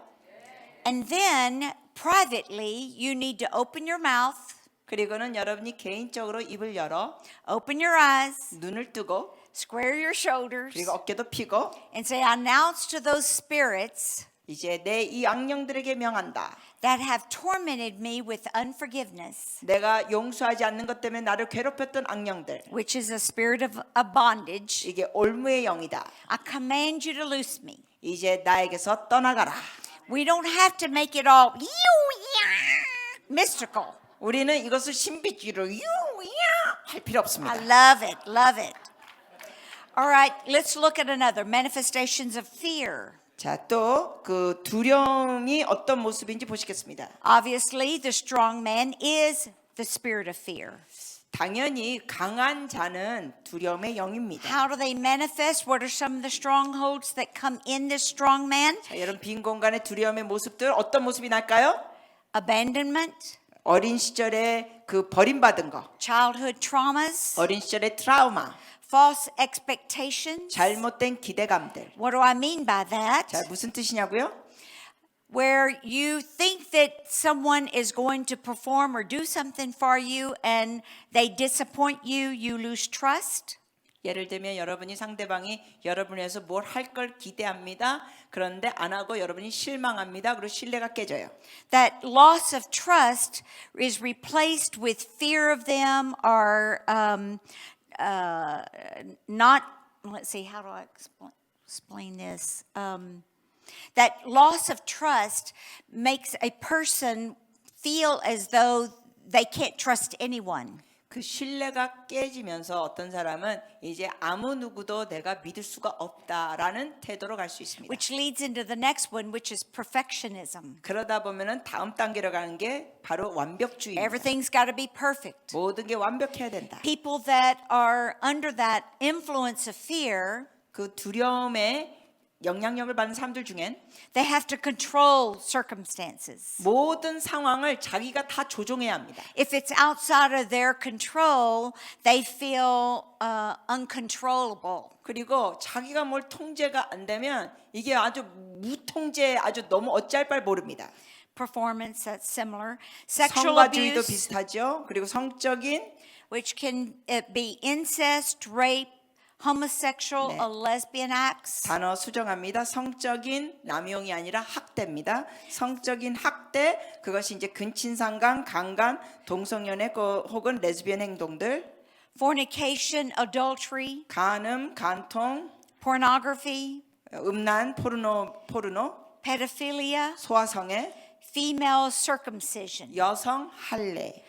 S2: And then privately, you need to open your mouth,
S1: 그리고는 여러분이 개인적으로 입을 열어
S2: open your eyes,
S1: 눈을 뜨고
S2: square your shoulders,
S1: 그리고 어깨도 펴고
S2: and say, I announce to those spirits
S1: 이제 내 이 악령들에게 명한다.
S2: that have tormented me with unforgiveness,
S1: 내가 용서하지 않는 것 때문에 나를 괴롭혔던 악령들.
S2: which is a spirit of bondage.
S1: 이게 올무의 영이다.
S2: I command you to loose me.
S1: 이제 나에게서 떠나가라.
S2: We don't have to make it all mystical.
S1: 우리는 이것을 신비주의로 할 필요 없습니다.
S2: I love it, love it. All right, let's look at another manifestations of fear.
S1: 자, 또 그 두려움이 어떤 모습인지 보시겠습니다.
S2: Obviously, the strong man is the spirit of fear.
S1: 당연히 강한 자는 두려움의 영입니다.
S2: How do they manifest? What are some of the strongholds that come in this strong man?
S1: 자, 여러분 빈 공간의 두려움의 모습들 어떤 모습이 날까요?
S2: Abandonment,
S1: 어린 시절에 그 버림받은 거,
S2: childhood traumas,
S1: 어린 시절의 트라우마,
S2: false expectations.
S1: 잘못된 기대감들.
S2: What do I mean by that?
S1: 자, 무슨 뜻이냐고요?
S2: Where you think that someone is going to perform or do something for you and they disappoint you, you lose trust.
S1: 예를 들면 여러분이 상대방이 여러분을 위해서 뭘 할 걸 기대합니다. 그런데 안 하고 여러분이 실망합니다. 그리고 신뢰가 깨져요.
S2: That loss of trust is replaced with fear of them or not, let's see, how do I explain this? That loss of trust makes a person feel as though they can't trust anyone.
S1: 그 신뢰가 깨지면서 어떤 사람은 이제 아무 누구도 내가 믿을 수가 없다라는 태도로 갈 수 있습니다.
S2: Which leads into the next one, which is perfectionism.
S1: 그러다 보면은 다음 단계로 가는 게 바로 완벽주의입니다.
S2: Everything's got to be perfect.
S1: 모든 게 완벽해야 된다.
S2: People that are under that influence of fear,
S1: 그 두려움에 영향력을 받는 사람들 중엔
S2: they have to control circumstances.
S1: 모든 상황을 자기가 다 조종해야 합니다.
S2: If it's outside of their control, they feel uncontrollable.
S1: 그리고 자기가 뭘 통제가 안 되면 이게 아주 무통제, 아주 너무 어찌할 바를 모릅니다.
S2: Performance, that's similar. Sexual
S1: 성과주의도
S2: abuse,
S1: 비슷하죠. 그리고 성적인
S2: which can be incest, rape, homosexual
S1: 네.
S2: or lesbian acts.
S1: 단어 수정합니다. 성적인 남용이 아니라 학대입니다. 성적인 학대, 그것이 이제 근친상간, 강간, 동성연애 혹은 레즈비언 행동들,
S2: Fornication, adultery,
S1: 간음, 간통,
S2: pornography,
S1: 음란, 포르노,
S2: pedophilia,
S1: 소아성애,
S2: female circumcision.
S1: 여성 할례.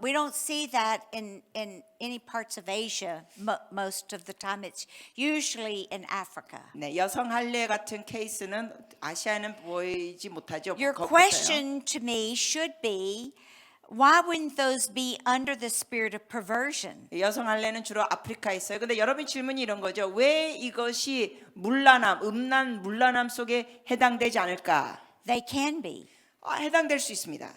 S2: We don't see that in any parts of Asia most of the time. It's usually in Africa.
S1: 네, 여성 할례 같은 케이스는 아시아에는 보이지 못하죠.
S2: Your
S1: 거의
S2: question to me should be, why wouldn't those be under the spirit of perversion?
S1: 여성 할례는 주로 아프리카에 있어요. 근데 여러분 질문이 이런 거죠. 왜 이것이 문란함, 음란, 문란함 속에 해당되지 않을까?
S2: They can be.
S1: 해당될 수 있습니다.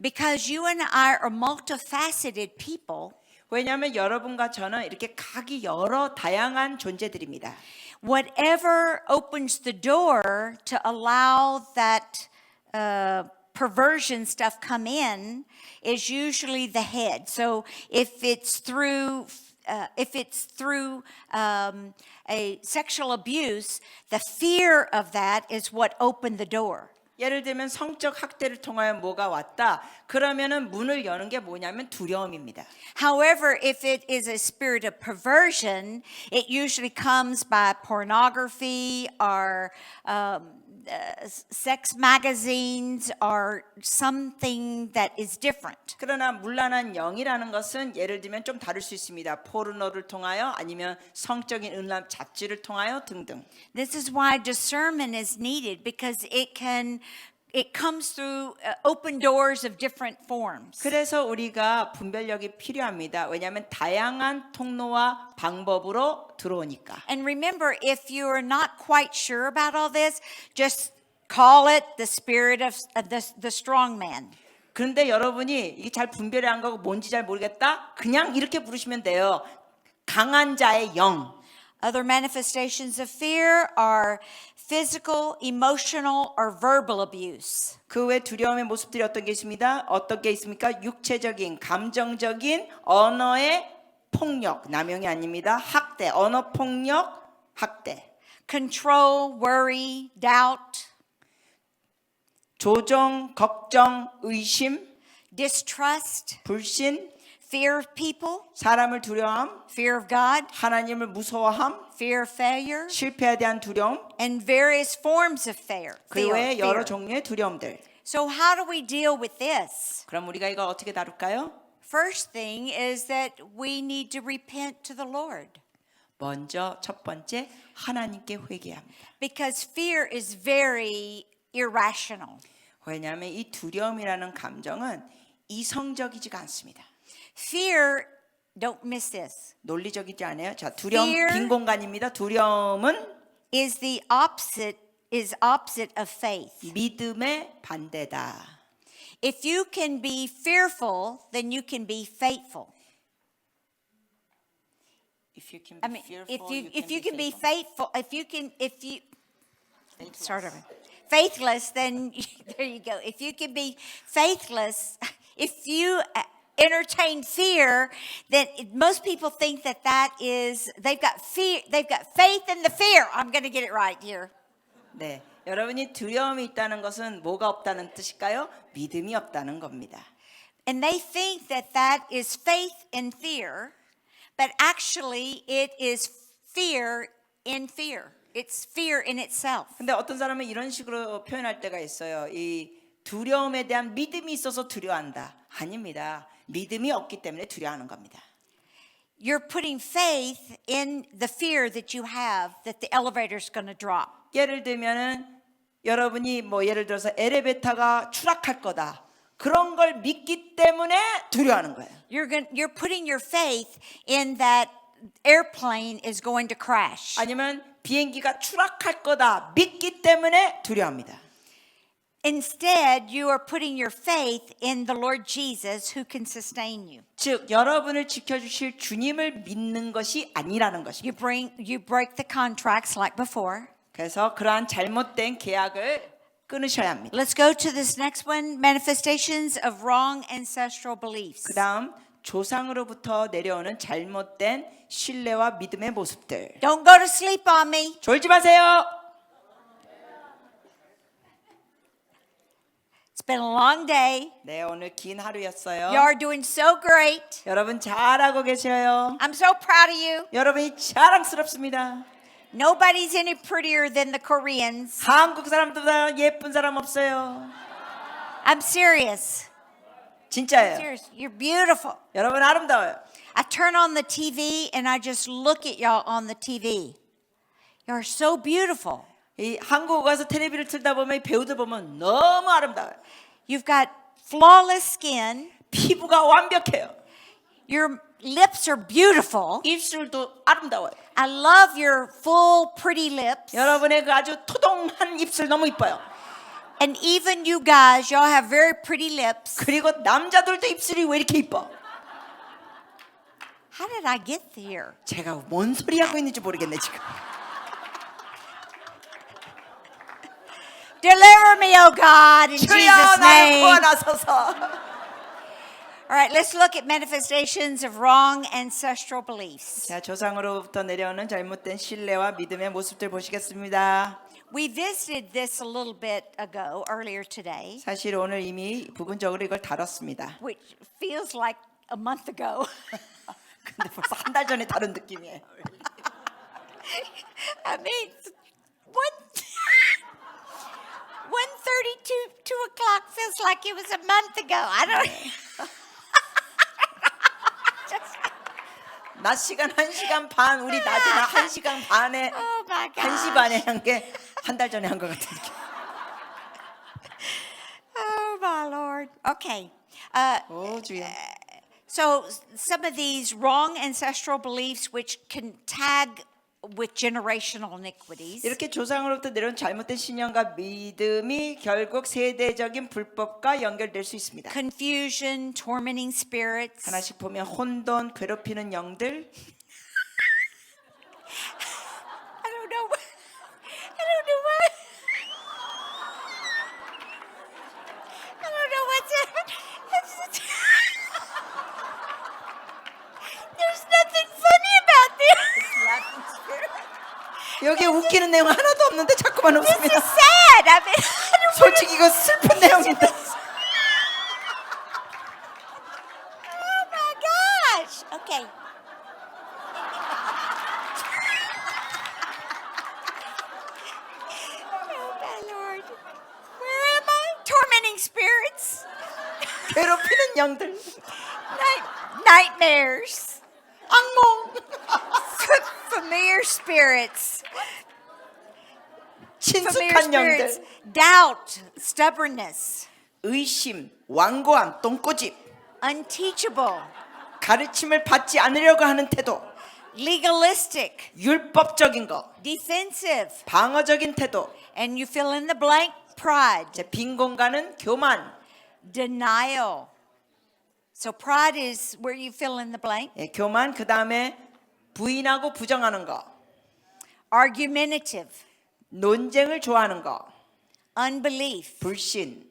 S2: Because you and I are multifaceted people,
S1: 왜냐하면 여러분과 저는 이렇게 각이 여러 다양한 존재들입니다.
S2: whatever opens the door to allow that perversion stuff come in is usually the head. So if it's through if it's through a sexual abuse, the fear of that is what opened the door.
S1: 예를 들면 성적 학대를 통하여 뭐가 왔다. 그러면은 문을 여는 게 뭐냐면 두려움입니다.
S2: However, if it is a spirit of perversion, it usually comes by pornography or sex magazines or something that is different.
S1: 그러나 문란한 영이라는 것은 예를 들면 좀 다를 수 있습니다. 포르노를 통하여 아니면 성적인 음란 잡지를 통하여 등등.
S2: This is why discernment is needed because it comes through open doors of different forms.
S1: 그래서 우리가 분별력이 필요합니다. 왜냐하면 다양한 통로와 방법으로 들어오니까.
S2: And remember, if you are not quite sure about all this, just call it the spirit of the strong man.
S1: 그런데 여러분이 이게 잘 분별이 안 가고 뭔지 잘 모르겠다? 그냥 이렇게 부르시면 돼요. 강한 자의 영.
S2: Other manifestations of fear are physical, emotional, or verbal abuse.
S1: 그 외 두려움의 모습들이 어떤 게 있습니다? 어떤 게 있습니까? 육체적인, 감정적인 언어의 폭력, 남용이 아닙니다. 학대, 언어 폭력, 학대.
S2: Control, worry, doubt,
S1: 조종, 걱정, 의심,
S2: distrust,
S1: 불신,
S2: fear of people,
S1: 사람을 두려워함,
S2: fear of God,
S1: 하나님을 무서워함,
S2: fear of failure,
S1: 실패에 대한 두려움,
S2: and various forms of fear.
S1: 그 외에 여러 종류의 두려움들.
S2: So how do we deal with this?
S1: 그럼 우리가 이걸 어떻게 다룰까요?
S2: First thing is that we need to repent to the Lord.
S1: 먼저 첫 번째 하나님께 회개합니다.
S2: Because fear is very irrational.
S1: 왜냐하면 이 두려움이라는 감정은 이성적이지가 않습니다.
S2: Fear, don't miss this,
S1: 논리적이지 않아요. 자, 두려움
S2: Fear
S1: 빈 공간입니다. 두려움은
S2: is the opposite of faith.
S1: 믿음의 반대다.
S2: If you can be fearful, then you can be faithful.
S1: If you can
S2: I
S1: be
S2: mean,
S1: fearful,
S2: if you can be faithful, start over. Faithless, then there you go. If you can be faithless, if you entertain fear, then most people think that is they've got fear, they've got faith in the fear. I'm going to get it right here.
S1: 네, 여러분이 두려움이 있다는 것은 뭐가 없다는 뜻일까요? 믿음이 없다는 겁니다.
S2: And they think that is faith in fear, but actually it is fear in fear. It's fear in itself.
S1: 근데 어떤 사람은 이런 식으로 표현할 때가 있어요. 이 두려움에 대한 믿음이 있어서 두려워한다. 아닙니다. 믿음이 없기 때문에 두려워하는 겁니다.
S2: You're putting faith in the fear that you have that the elevator's going to drop.
S1: 예를 들면은 여러분이 뭐 예를 들어서 엘리베이터가 추락할 거다. 그런 걸 믿기 때문에 두려워하는 거예요.
S2: You're putting your faith in that airplane is going to crash.
S1: 아니면 비행기가 추락할 거다. 믿기 때문에 두려워합니다.
S2: Instead, you are putting your faith in the Lord Jesus who can sustain you.
S1: 즉 여러분을 지켜주실 주님을 믿는 것이 아니라는 것입니다.
S2: You break the contracts like before.
S1: 그래서 그러한 잘못된 계약을 끊으셔야 합니다.
S2: Let's go to this next one, manifestations of wrong ancestral beliefs.
S1: 그다음 조상으로부터 내려오는 잘못된 신뢰와 믿음의 모습들.
S2: Don't go to sleep on me.
S1: 졸지 마세요.
S2: It's been a long day.
S1: 네, 오늘 긴 하루였어요.
S2: You are doing so great.
S1: 여러분 잘하고 계셔요.
S2: I'm so proud of you.
S1: 여러분이 자랑스럽습니다.
S2: Nobody's any prettier than the Koreans.
S1: 한국 사람들보다 예쁜 사람 없어요.
S2: I'm serious.
S1: 진짜예요.
S2: Serious. You're beautiful.
S1: 여러분 아름다워요.
S2: I turn on the TV and I just look at y'all on the TV. You're so beautiful.
S1: 이 한국 가서 텔레비를 틀다 보면 이 배우들 보면 너무 아름다워요.
S2: You've got flawless skin.
S1: 피부가 완벽해요.
S2: Your lips are beautiful.
S1: 입술도 아름다워요.
S2: I love your full pretty lips.
S1: 여러분의 그 아주 토동한 입술 너무 이뻐요.
S2: And even you guys, y'all have very pretty lips.
S1: 그리고 남자들도 입술이 왜 이렇게 이뻐?
S2: How did I get here?
S1: 제가 뭔 소리 하고 있는지 모르겠네 지금.
S2: Deliver me, oh God, in
S1: 주여
S2: Jesus'
S1: 나를
S2: name.
S1: 구원하소서.
S2: All right, let's look at manifestations of wrong ancestral beliefs.
S1: 자, 조상으로부터 내려오는 잘못된 신뢰와 믿음의 모습들 보시겠습니다.
S2: We visited this a little bit ago, earlier today,
S1: 사실 오늘 이미 부분적으로 이걸 다뤘습니다.
S2: which feels like a month ago.
S1: 근데 벌써 한 달 전에 다룬 느낌이에요.
S2: I mean, 1:32, 2 o'clock feels like it was a month ago. I don't.
S1: 낮 시간 1시간 반, 우리 낮이나 1시간 반에
S2: Oh my
S1: 1시
S2: God.
S1: 반에 한 게 한 달 전에 한 것 같은 느낌.
S2: Oh my Lord. Okay.
S1: 오 주여.
S2: So some of these wrong ancestral beliefs, which can tag with generational iniquities,
S1: 이렇게 조상으로부터 내려온 잘못된 신념과 믿음이 결국 세대적인 불법과 연결될 수 있습니다.
S2: confusion, tormenting spirits,
S1: 하나씩 보면 혼돈, 괴롭히는 영들,
S2: I don't know. I don't know what. I don't know what's There's nothing funny about this.
S1: 여기에 웃기는 내용 하나도 없는데 자꾸만
S2: This is
S1: 웃습니다.
S2: sad. I mean, I don't
S1: 솔직히 이거 슬픈 내용인데.
S2: Oh my gosh. Okay. Oh my Lord. Where am I? Tormenting spirits.
S1: 괴롭히는 영들,
S2: Nightmares.
S1: 악몽,
S2: Familiar spirits. Familiar
S1: 친숙한
S2: spirits.
S1: 영들,
S2: Doubt. Stubbornness.
S1: 의심, 완고함, 똥꼬집,
S2: Unteachable.
S1: 가르침을 받지 않으려고 하는 태도,
S2: Legalistic.
S1: 율법적인 거,
S2: Defensive.
S1: 방어적인 태도,
S2: And you fill in the blank. Pride.
S1: 제 빈 공간은 교만,
S2: Denial. So pride is where you fill in the blank.
S1: 예, 교만, 그 다음에 부인하고 부정하는 거,
S2: Argumentative.
S1: 논쟁을 좋아하는 거,
S2: Unbelief.
S1: 불신,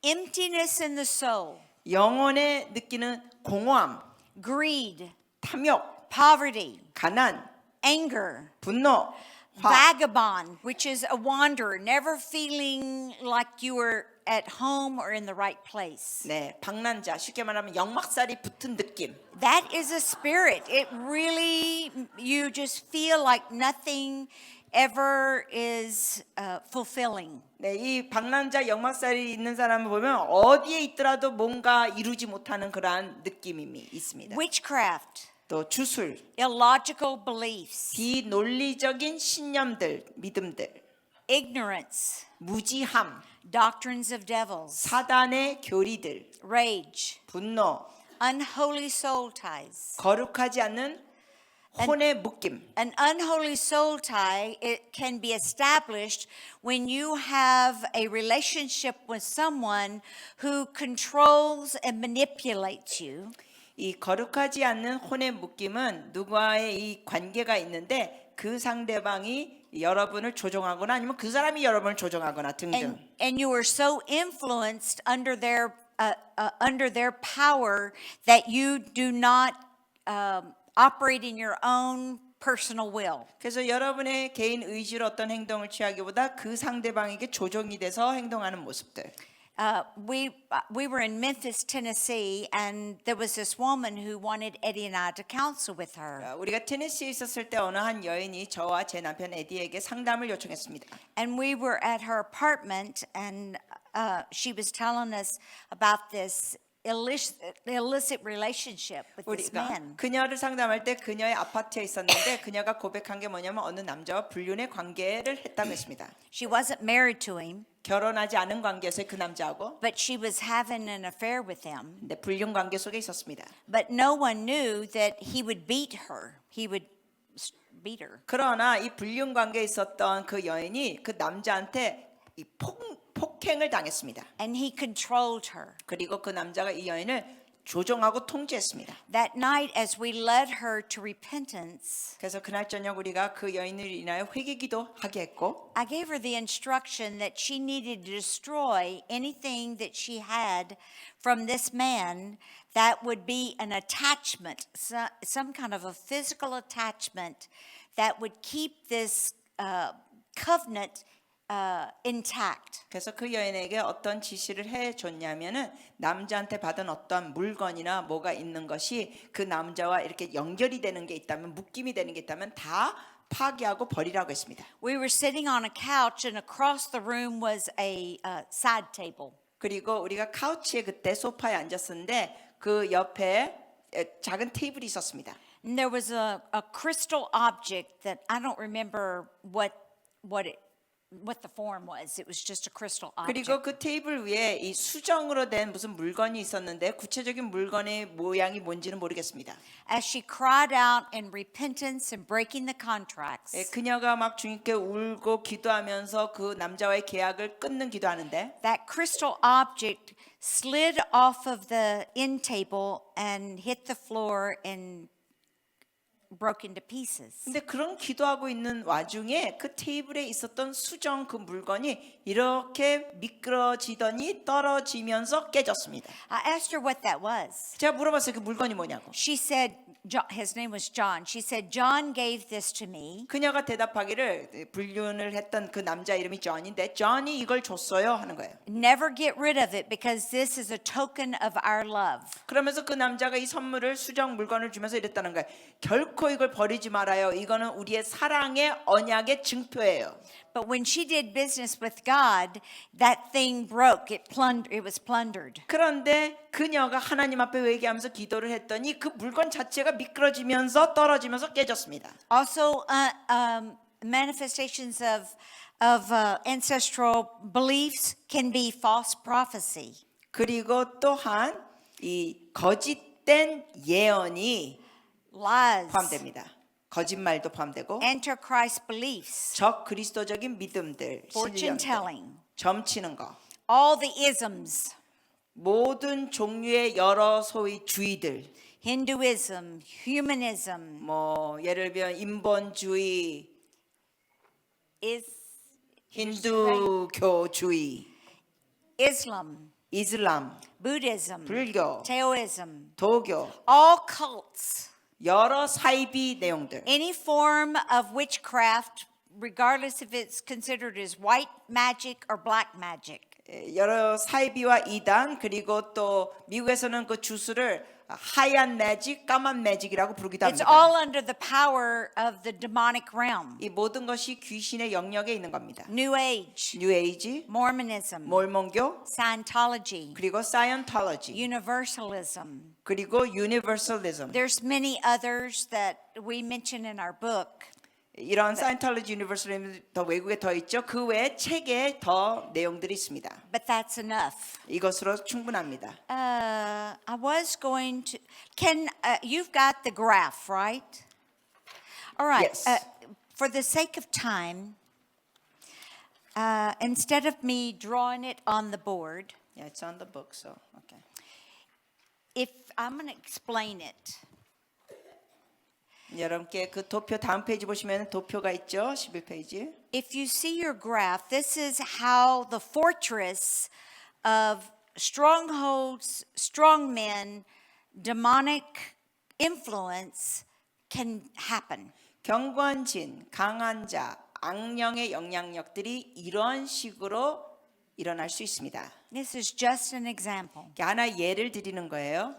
S2: Emptiness in the soul.
S1: 영혼에 느끼는 공허함,
S2: Greed.
S1: 탐욕,
S2: Poverty.
S1: 가난,
S2: Anger.
S1: 분노, 화,
S2: Vagabond, which is a wanderer, never feeling like you were at home or in the right place.
S1: 네, 방랑자, 쉽게 말하면 역막살이 붙은 느낌.
S2: That is a spirit. It really, you just feel like nothing ever is fulfilling.
S1: 네, 이 방랑자 역막살이 있는 사람을 보면 어디에 있더라도 뭔가 이루지 못하는 그러한 느낌이 있습니다.
S2: Witchcraft,
S1: 또 주술,
S2: illogical beliefs,
S1: 비논리적인 신념들, 믿음들,
S2: ignorance,
S1: 무지함,
S2: doctrines of devils,
S1: 사단의 교리들,
S2: rage,
S1: 분노,
S2: unholy soul ties.
S1: 거룩하지 않는 혼의 묶임.
S2: An unholy soul tie, it can be established when you have a relationship with someone who controls and manipulates you.
S1: 이 거룩하지 않는 혼의 묶임은 누구와의 이 관계가 있는데 그 상대방이 여러분을 조종하거나 아니면 그 사람이 여러분을 조종하거나 등등.
S2: And you are so influenced under their power that you do not operate in your own personal will.
S1: 그래서 여러분의 개인 의지로 어떤 행동을 취하기보다 그 상대방에게 조종이 돼서 행동하는 모습들.
S2: We were in Memphis, Tennessee, and there was this woman who wanted Eddie and I to counsel with her.
S1: 우리가 테네시에 있었을 때 어느 한 여인이 저와 제 남편 에디에게 상담을 요청했습니다.
S2: And we were at her apartment, and she was telling us about this illicit relationship with this
S1: 우리가
S2: man.
S1: 그녀를 상담할 때 그녀의 아파트에 있었는데 그녀가 고백한 게 뭐냐면 어느 남자와 불륜의 관계를 했다고 했습니다.
S2: She wasn't married to him,
S1: 결혼하지 않은 관계에서의 그 남자하고
S2: but she was having an affair with him.
S1: 근데 불륜 관계 속에 있었습니다.
S2: But no one knew that he would beat her. He would beat her.
S1: 그러나 이 불륜 관계에 있었던 그 여인이 그 남자한테 이 폭행을 당했습니다.
S2: And he controlled her.
S1: 그리고 그 남자가 이 여인을 조종하고 통제했습니다.
S2: That night, as we led her to repentance,
S1: 그래서 그날 저녁 우리가 그 여인을 인하여 회개기도 하게 했고
S2: I gave her the instruction that she needed to destroy anything that she had from this man that would be an attachment, some kind of a physical attachment that would keep this covenant intact.
S1: 그래서 그 여인에게 어떤 지시를 해 줬냐면은 남자한테 받은 어떤 물건이나 뭐가 있는 것이 그 남자와 이렇게 연결이 되는 게 있다면 묶임이 되는 게 있다면 다 파기하고 버리라고 했습니다.
S2: We were sitting on a couch, and across the room was a side table.
S1: 그리고 우리가 카우치에 그때 소파에 앉았었는데 그 옆에 작은 테이블이 있었습니다.
S2: And there was a crystal object that I don't remember what the form was. It was just a crystal object.
S1: 그리고 그 테이블 위에 이 수정으로 된 무슨 물건이 있었는데 구체적인 물건의 모양이 뭔지는 모르겠습니다.
S2: As she cried out in repentance and breaking the contracts,
S1: 그녀가 막 주님께 울고 기도하면서 그 남자와의 계약을 끊는 기도하는데
S2: that crystal object slid off of the end table and hit the floor and broke into pieces.
S1: 근데 그런 기도하고 있는 와중에 그 테이블에 있었던 수정 그 물건이 이렇게 미끄러지더니 떨어지면서 깨졌습니다.
S2: I asked her what that was.
S1: 제가 물어봤어요. 그 물건이 뭐냐고.
S2: She said, his name was John. She said, John gave this to me.
S1: 그녀가 대답하기를 불륜을 했던 그 남자 이름이 존인데 존이 이걸 줬어요 하는 거예요.
S2: Never get rid of it because this is a token of our love.
S1: 그러면서 그 남자가 이 선물을 수정 물건을 주면서 이랬다는 거예요. 결코 이걸 버리지 말아요. 이거는 우리의 사랑의 언약의 증표예요.
S2: But when she did business with God, that thing broke. It was plundered.
S1: 그런데 그녀가 하나님 앞에 회개하면서 기도를 했더니 그 물건 자체가 미끄러지면서 떨어지면서 깨졌습니다.
S2: Also, manifestations of ancestral beliefs can be false prophecy.
S1: 그리고 또한 이 거짓된 예언이
S2: Lies,
S1: 포함됩니다. 거짓말도 포함되고
S2: antichrist beliefs,
S1: 적 그리스도적인 믿음들,
S2: fortune
S1: 신령들,
S2: telling,
S1: 점치는 거,
S2: all the isms,
S1: 모든 종류의 여러 소위 주의들,
S2: Hinduism, humanism,
S1: 뭐 예를 들면 인본주의, 힌두교주의,
S2: Islam,
S1: 이슬람,
S2: Buddhism,
S1: 불교,
S2: Taoism,
S1: 도교,
S2: all cults,
S1: 여러 사이비 내용들,
S2: any form of witchcraft, regardless if it's considered as white magic or black magic.
S1: 여러 사이비와 이단 그리고 또 미국에서는 그 주술을 하얀 매직, 까만 매직이라고 부르기도
S2: It's
S1: 합니다.
S2: all under the power of the demonic realm.
S1: 이 모든 것이 귀신의 영역에 있는 겁니다.
S2: New Age,
S1: 뉴 에이지,
S2: Mormonism,
S1: 몰몬교,
S2: Scientology,
S1: 그리고 사이언톨로지,
S2: Universalism.
S1: 그리고 유니버설리즘.
S2: There's many others that we mention in our book.
S1: 이런 사이언톨로지, 유니버설리즘 더 외국에 더 있죠. 그 외에 책에 더 내용들이 있습니다.
S2: But that's enough.
S1: 이것으로 충분합니다.
S2: I was going to. You've got the graph, right? All right.
S1: Yes.
S2: For the sake of time, instead of me drawing it on the board,
S1: Yeah, it's on the book, so okay.
S2: if I'm going to explain it.
S1: 여러분께 그 도표 다음 페이지 보시면 도표가 있죠. 11페이지.
S2: If you see your graph, this is how the fortress of strongholds, strong men, demonic influence can happen.
S1: 경관진, 강한 자, 악령의 영향력들이 이런 식으로 일어날 수 있습니다.
S2: This is just an example.
S1: 하나 예를 드리는 거예요.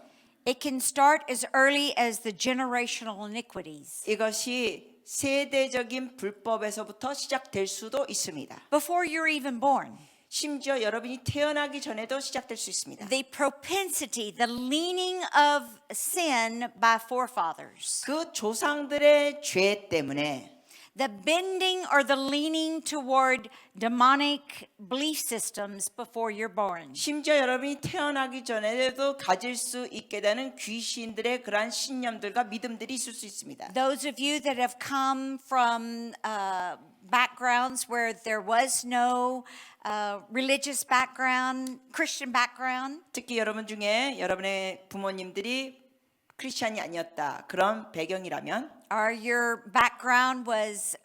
S2: It can start as early as the generational iniquities.
S1: 이것이 세대적인 불법에서부터 시작될 수도 있습니다.
S2: Before you're even born.
S1: 심지어 여러분이 태어나기 전에도 시작될 수 있습니다.
S2: The propensity, the leaning of sin by forefathers.
S1: 그 조상들의 죄 때문에
S2: The bending or the leaning toward demonic belief systems before you're born.
S1: 심지어 여러분이 태어나기 전에도 가질 수 있게 되는 귀신들의 그러한 신념들과 믿음들이 있을 수 있습니다.
S2: Those of you that have come from backgrounds where there was no religious background, Christian background,
S1: 특히 여러분 중에 여러분의 부모님들이 크리스찬이 아니었다. 그런 배경이라면
S2: or your background was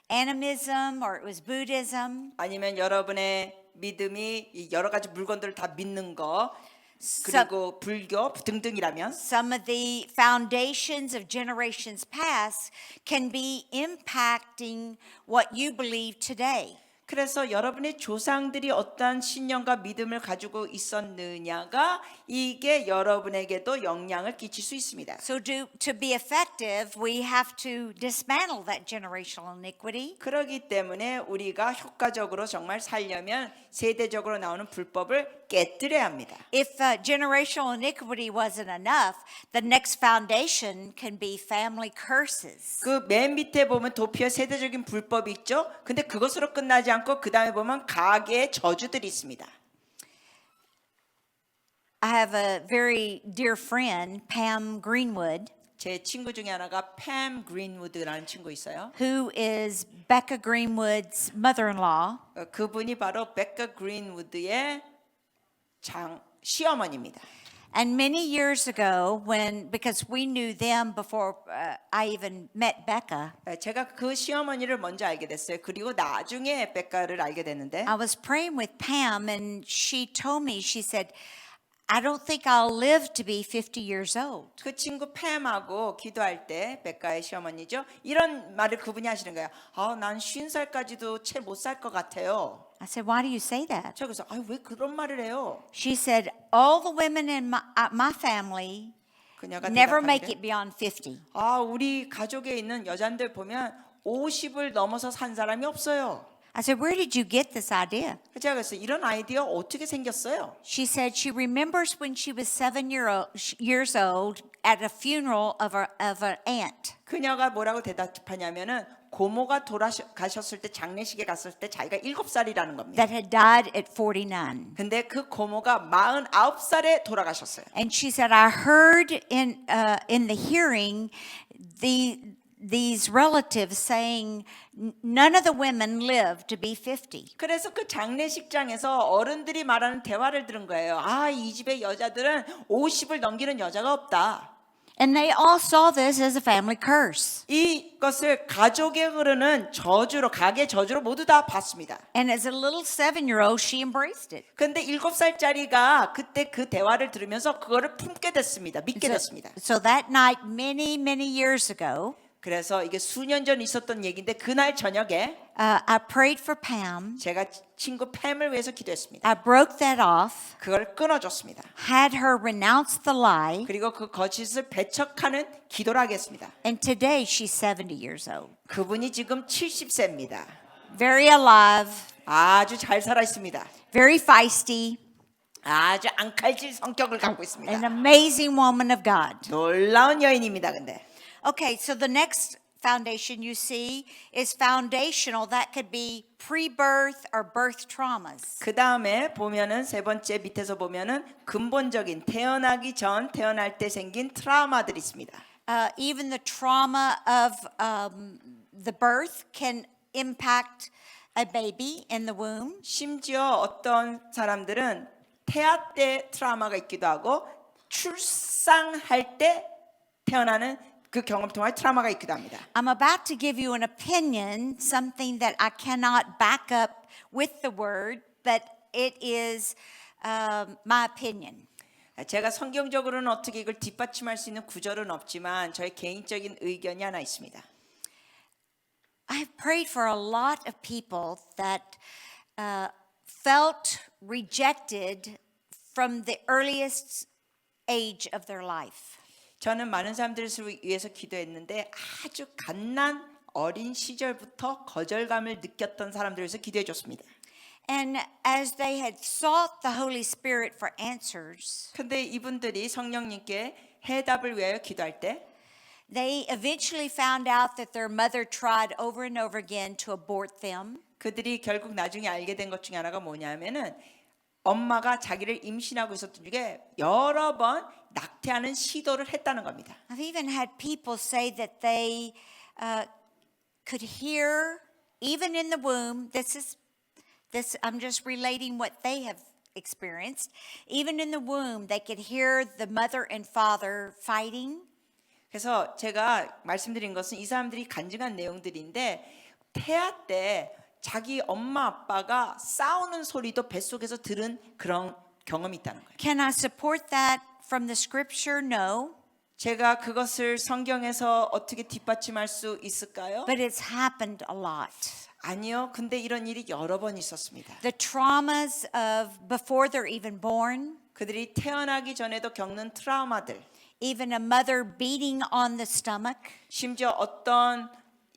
S2: animism or it was Buddhism,
S1: 아니면 여러분의 믿음이 이 여러 가지 물건들을 다 믿는 거 그리고 불교 등등이라면
S2: Some of the foundations of generations past can be impacting what you believe today.
S1: 그래서 여러분의 조상들이 어떠한 신념과 믿음을 가지고 있었느냐가 이게 여러분에게도 영향을 끼칠 수 있습니다.
S2: So to be effective, we have to dismantle that generational iniquity.
S1: 그렇기 때문에 우리가 효과적으로 정말 살려면 세대적으로 나오는 불법을 깨뜨려야 합니다.
S2: If generational iniquity wasn't enough, the next foundation can be family curses.
S1: 그 맨 밑에 보면 도피어 세대적인 불법이 있죠. 근데 그것으로 끝나지 않고 그 다음에 보면 가계의 저주들이 있습니다.
S2: I have a very dear friend, Pam Greenwood,
S1: 제 친구 중에 하나가 팸 그린우드라는 친구 있어요.
S2: who is Becca Greenwood's mother-in-law.
S1: 그분이 바로 베카 그린우드의 시어머니입니다.
S2: And many years ago, because we knew them before I even met Becca,
S1: 제가 그 시어머니를 먼저 알게 됐어요. 그리고 나중에 베카를 알게 됐는데
S2: I was praying with Pam, and she told me, she said, I don't think I'll live to be 50 years old.
S1: 그 친구 팸하고 기도할 때 베카의 시어머니죠. 이런 말을 그분이 하시는 거예요. 난 50살까지도 채 못 살 것 같아요.
S2: I said, why do you say that?
S1: 제가 그래서 왜 그런 말을 해요?
S2: She said, all the women in my family
S1: 그녀가
S2: never make
S1: 대답하기를,
S2: it beyond 50.
S1: 우리 가족에 있는 여잔들 보면 50을 넘어서 산 사람이 없어요.
S2: I said, where did you get this idea?
S1: 제가 그랬어요. 이런 아이디어 어떻게 생겼어요?
S2: She said she remembers when she was 7 years old at a funeral of an aunt.
S1: 그녀가 뭐라고 대답하냐면은 고모가 돌아가셨을 때 장례식에 갔을 때 자기가 7살이라는 겁니다.
S2: That had died at 49.
S1: 근데 그 고모가 49살에 돌아가셨어요.
S2: And she said, I heard in the hearing these relatives saying none of the women live to be 50.
S1: 그래서 그 장례식장에서 어른들이 말하는 대화를 들은 거예요. 이 집의 여자들은 50을 넘기는 여자가 없다.
S2: And they all saw this as a family curse.
S1: 이것을 가족에 흐르는 저주로, 가게 저주로 모두 다 봤습니다.
S2: And as a little 7-year-old, she embraced it.
S1: 근데 7살짜리가 그때 그 대화를 들으면서 그거를 품게 됐습니다. 믿게 됐습니다.
S2: So that night, many years ago,
S1: 그래서 이게 수년 전 있었던 얘기인데 그날 저녁에
S2: I prayed for Pam.
S1: 제가 친구 팸을 위해서 기도했습니다.
S2: I broke that off,
S1: 그걸 끊어줬습니다.
S2: had her renounce the lie,
S1: 그리고 그 거짓을 배척하는 기도를 하겠습니다.
S2: and today she's 70 years old.
S1: 그분이 지금 70세입니다.
S2: Very alive,
S1: 아주 잘 살아 있습니다.
S2: very feisty,
S1: 아주 앙칼질 성격을 갖고 있습니다.
S2: an amazing woman of God.
S1: 놀라운 여인입니다. 근데
S2: Okay, so the next foundation you see is foundational. That could be pre-birth or birth traumas.
S1: 그 다음에 보면은 세 번째 밑에서 보면은 근본적인 태어나기 전 태어날 때 생긴 트라우마들이 있습니다.
S2: Even the trauma of the birth can impact a baby in the womb.
S1: 심지어 어떤 사람들은 태아 때 트라우마가 있기도 하고 출산할 때 태어나는 그 경험 통한 트라우마가 있기도 합니다.
S2: I'm about to give you an opinion, something that I cannot back up with the word, but it is my opinion.
S1: 제가 성경적으로는 어떻게 이걸 뒷받침할 수 있는 구절은 없지만 저의 개인적인 의견이 하나 있습니다.
S2: I've prayed for a lot of people that felt rejected from the earliest age of their life.
S1: 저는 많은 사람들을 위해서 기도했는데 아주 갓난 어린 시절부터 거절감을 느꼈던 사람들을 위해서 기도해 줬습니다.
S2: And as they had sought the Holy Spirit for answers,
S1: 근데 이분들이 성령님께 해답을 위하여 기도할 때
S2: they eventually found out that their mother tried over and over again to abort them.
S1: 그들이 결국 나중에 알게 된 것 중에 하나가 뭐냐면은 엄마가 자기를 임신하고 있었던 중에 여러 번 낙태하는 시도를 했다는 겁니다.
S2: I've even had people say that they could hear, even in the womb. I'm just relating what they have experienced. Even in the womb, they could hear the mother and father fighting.
S1: 그래서 제가 말씀드린 것은 이 사람들이 간증한 내용들인데 태아 때 자기 엄마 아빠가 싸우는 소리도 뱃속에서 들은 그런 경험이 있다는 거예요.
S2: Can I support that from the scripture? No.
S1: 제가 그것을 성경에서 어떻게 뒷받침할 수 있을까요?
S2: But it's happened a lot.
S1: 아니요. 근데 이런 일이 여러 번 있었습니다.
S2: The traumas of before they're even born,
S1: 그들이 태어나기 전에도 겪는 트라우마들,
S2: even a mother beating on the stomach,
S1: 심지어 어떤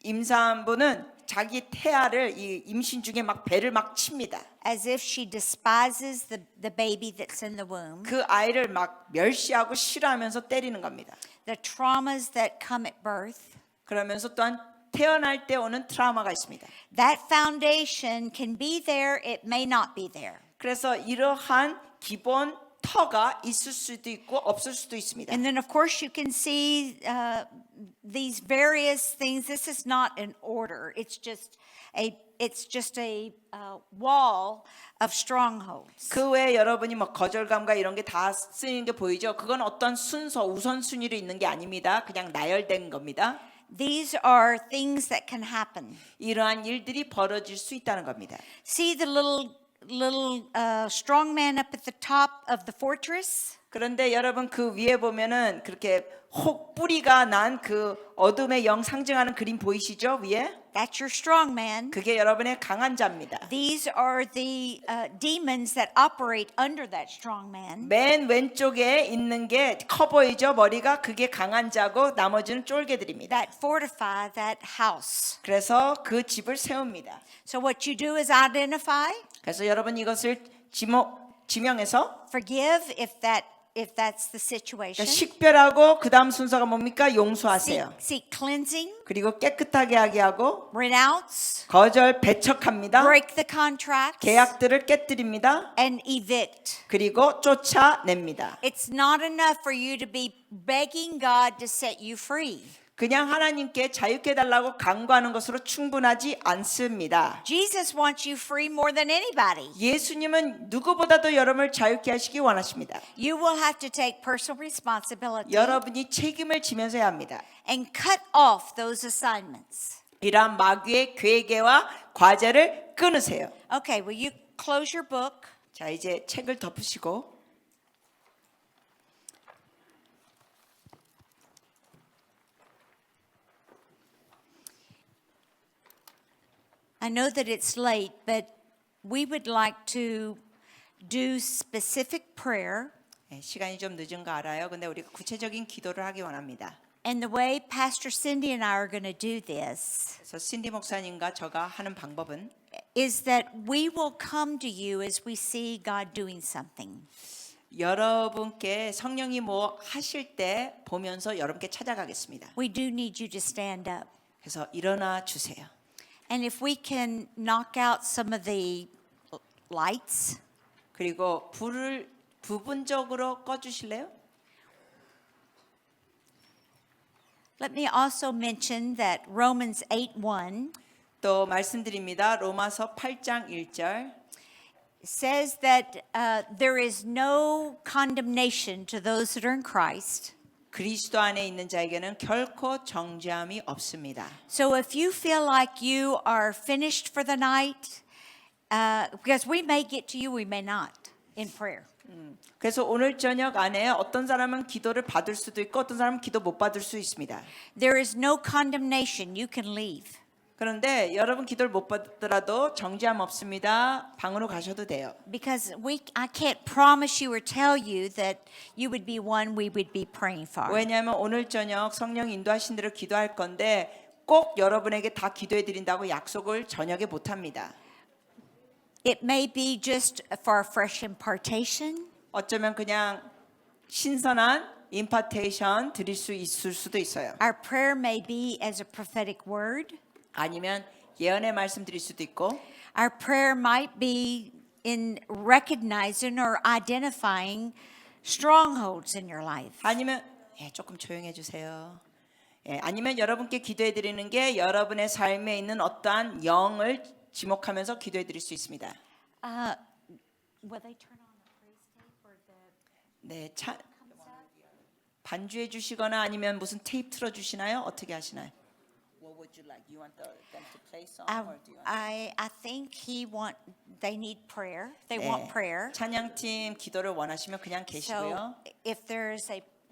S1: 임산부는 자기 태아를 이 임신 중에 막 배를 막 칩니다.
S2: as if she despises the baby that's in the womb.
S1: 그 아이를 막 멸시하고 싫어하면서 때리는 겁니다.
S2: The traumas that come at birth.
S1: 그러면서 또한 태어날 때 오는 트라우마가 있습니다.
S2: That foundation can be there, it may not be there.
S1: 그래서 이러한 기본 터가 있을 수도 있고 없을 수도 있습니다.
S2: And then, of course, you can see these various things. This is not an order. It's just a wall of strongholds.
S1: 그 외에 여러분이 뭐 거절감과 이런 게 다 쓰이는 게 보이죠? 그건 어떤 순서, 우선순위로 있는 게 아닙니다. 그냥 나열된 겁니다.
S2: These are things that can happen.
S1: 이러한 일들이 벌어질 수 있다는 겁니다.
S2: See the little strong man up at the top of the fortress?
S1: 그런데 여러분 그 위에 보면은 그렇게 혹 뿌리가 난 그 어둠의 영 상징하는 그림 보이시죠? 위에?
S2: That's your strong man.
S1: 그게 여러분의 강한 자입니다.
S2: These are the demons that operate under that strong man.
S1: 맨 왼쪽에 있는 게 커 보이죠? 머리가 그게 강한 자고 나머지는 쫄개들입니다.
S2: That fortify that house.
S1: 그래서 그 집을 세웁니다.
S2: So what you do is identify,
S1: 그래서 여러분 이것을 지명해서
S2: forgive if that's the
S1: 그러니까
S2: situation.
S1: 식별하고 그 다음 순서가 뭡니까? 용서하세요.
S2: Seek cleansing,
S1: 그리고 깨끗하게 하게 하고
S2: renounce,
S1: 거절 배척합니다.
S2: break the contracts,
S1: 계약들을 깨뜨립니다.
S2: and evict.
S1: 그리고 쫓아냅니다.
S2: It's not enough for you to be begging God to set you free.
S1: 그냥 하나님께 자유케 해달라고 간구하는 것으로 충분하지 않습니다.
S2: Jesus wants you free more than anybody.
S1: 예수님은 누구보다도 여러분을 자유케 하시기 원하십니다.
S2: You will have to take personal responsibility
S1: 여러분이 책임을 지면서 해야 합니다.
S2: and cut off those assignments.
S1: 이러한 마귀의 괴계와 과제를 끊으세요.
S2: Okay, will you close your book?
S1: 자, 이제 책을 덮으시고
S2: I know that it's late, but we would like to do specific prayer.
S1: 네, 시간이 좀 늦은 거 알아요. 근데 우리가 구체적인 기도를 하기 원합니다.
S2: And the way Pastor Cindy and I are going to do this
S1: 그래서 신디 목사님과 저가 하는 방법은
S2: is that we will come to you as we see God doing something.
S1: 여러분께 성령이 뭐 하실 때 보면서 여러분께 찾아가겠습니다.
S2: We do need you to stand up.
S1: 그래서 일어나 주세요.
S2: And if we can knock out some of the lights,
S1: 그리고 불을 부분적으로 꺼 주실래요?
S2: let me also mention that Romans 8:1
S1: 또 말씀드립니다. 로마서 8장 1절
S2: says that there is no condemnation to those that are in Christ.
S1: 그리스도 안에 있는 자에게는 결코 정죄함이 없습니다.
S2: So if you feel like you are finished for the night, because we may get to you, we may not in prayer.
S1: 그래서 오늘 저녁 안에 어떤 사람은 기도를 받을 수도 있고 어떤 사람은 기도 못 받을 수 있습니다.
S2: There is no condemnation. You can leave.
S1: 그런데 여러분 기도를 못 받더라도 정죄함 없습니다. 방으로 가셔도 돼요.
S2: Because I can't promise you or tell you that you would be one we would be praying for.
S1: 왜냐하면 오늘 저녁 성령 인도하신 대로 기도할 건데 꼭 여러분에게 다 기도해 드린다고 약속을 저녁에 못 합니다.
S2: It may be just for a fresh impartation.
S1: 어쩌면 그냥 신선한 임파테이션 드릴 수 있을 수도 있어요.
S2: Our prayer may be as a prophetic word.
S1: 아니면 예언의 말씀 드릴 수도 있고
S2: Our prayer might be in recognizing or identifying strongholds in your life.
S1: 아니면 조금 조용해 주세요. 아니면 여러분께 기도해 드리는 게 여러분의 삶에 있는 어떠한 영을 지목하면서 기도해 드릴 수 있습니다.
S2: Will they turn on the praise tape or the
S1: 네, 반주해 주시거나 아니면 무슨 테이프 틀어 주시나요? 어떻게 하시나요? What would would you like? You want them to play song
S2: I,
S1: or do you want?
S2: I think they need prayer. They want prayer.
S1: 찬양팀 기도를 원하시면 그냥
S2: So
S1: 계시고요.
S2: if there's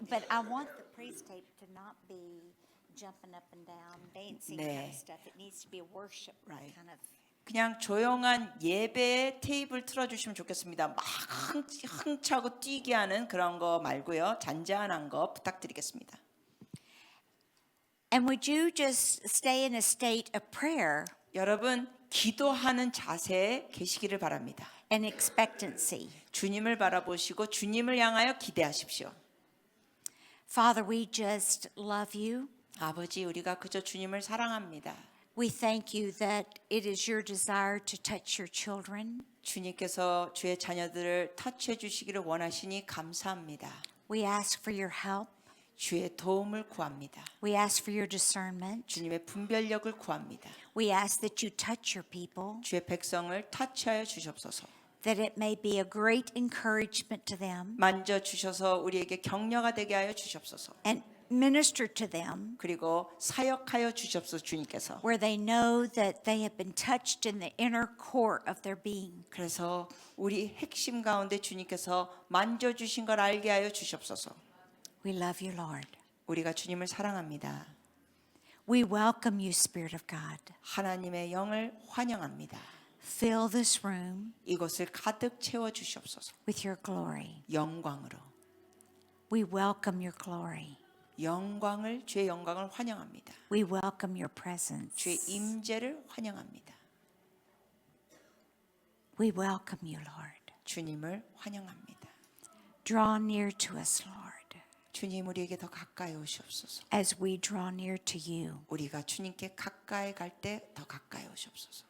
S2: but I want the praise tape to not be jumping up and down, dancing kind
S1: 네.
S2: of stuff. It needs to be a worship
S1: Right.
S2: kind of.
S1: 그냥 조용한 예배 테이블 틀어주시면 좋겠습니다. 막 흥차고 뛰게 하는 그런 거 말고요. 잔잔한 거 부탁드리겠습니다.
S2: And would you just stay in a state of prayer
S1: 여러분 기도하는 자세에 계시기를 바랍니다.
S2: and expectancy?
S1: 주님을 바라보시고 주님을 향하여 기대하십시오.
S2: Father, we just love you.
S1: 아버지, 우리가 그저 주님을 사랑합니다.
S2: We thank you that it is your desire to touch your children.
S1: 주님께서 주의 자녀들을 터치해 주시기를 원하시니 감사합니다.
S2: We ask for your help.
S1: 주의 도움을 구합니다.
S2: We ask for your discernment.
S1: 주님의 분별력을 구합니다.
S2: We ask that you touch your people,
S1: 주의 백성을 터치하여 주시옵소서.
S2: that it may be a great encouragement to them
S1: 만져 주셔서 우리에게 격려가 되게 하여 주시옵소서.
S2: and minister to them
S1: 그리고 사역하여 주시옵소서 주님께서.
S2: where they know that they have been touched in the inner core of their being.
S1: 그래서 우리 핵심 가운데 주님께서 만져 주신 걸 알게 하여 주시옵소서.
S2: We love you, Lord.
S1: 우리가 주님을 사랑합니다.
S2: We welcome you, Spirit of God.
S1: 하나님의 영을 환영합니다.
S2: Fill this room
S1: 이곳을 가득 채워 주시옵소서.
S2: with your glory.
S1: 영광으로.
S2: We welcome your glory.
S1: 영광을 주의 영광을 환영합니다.
S2: We welcome your presence.
S1: 주의 임재를 환영합니다.
S2: We welcome you, Lord.
S1: 주님을 환영합니다.
S2: Draw near to us, Lord,
S1: 주님 우리에게 더 가까이 오시옵소서.
S2: as we draw near to you.
S1: 우리가 주님께 가까이 갈 때 더 가까이 오시옵소서.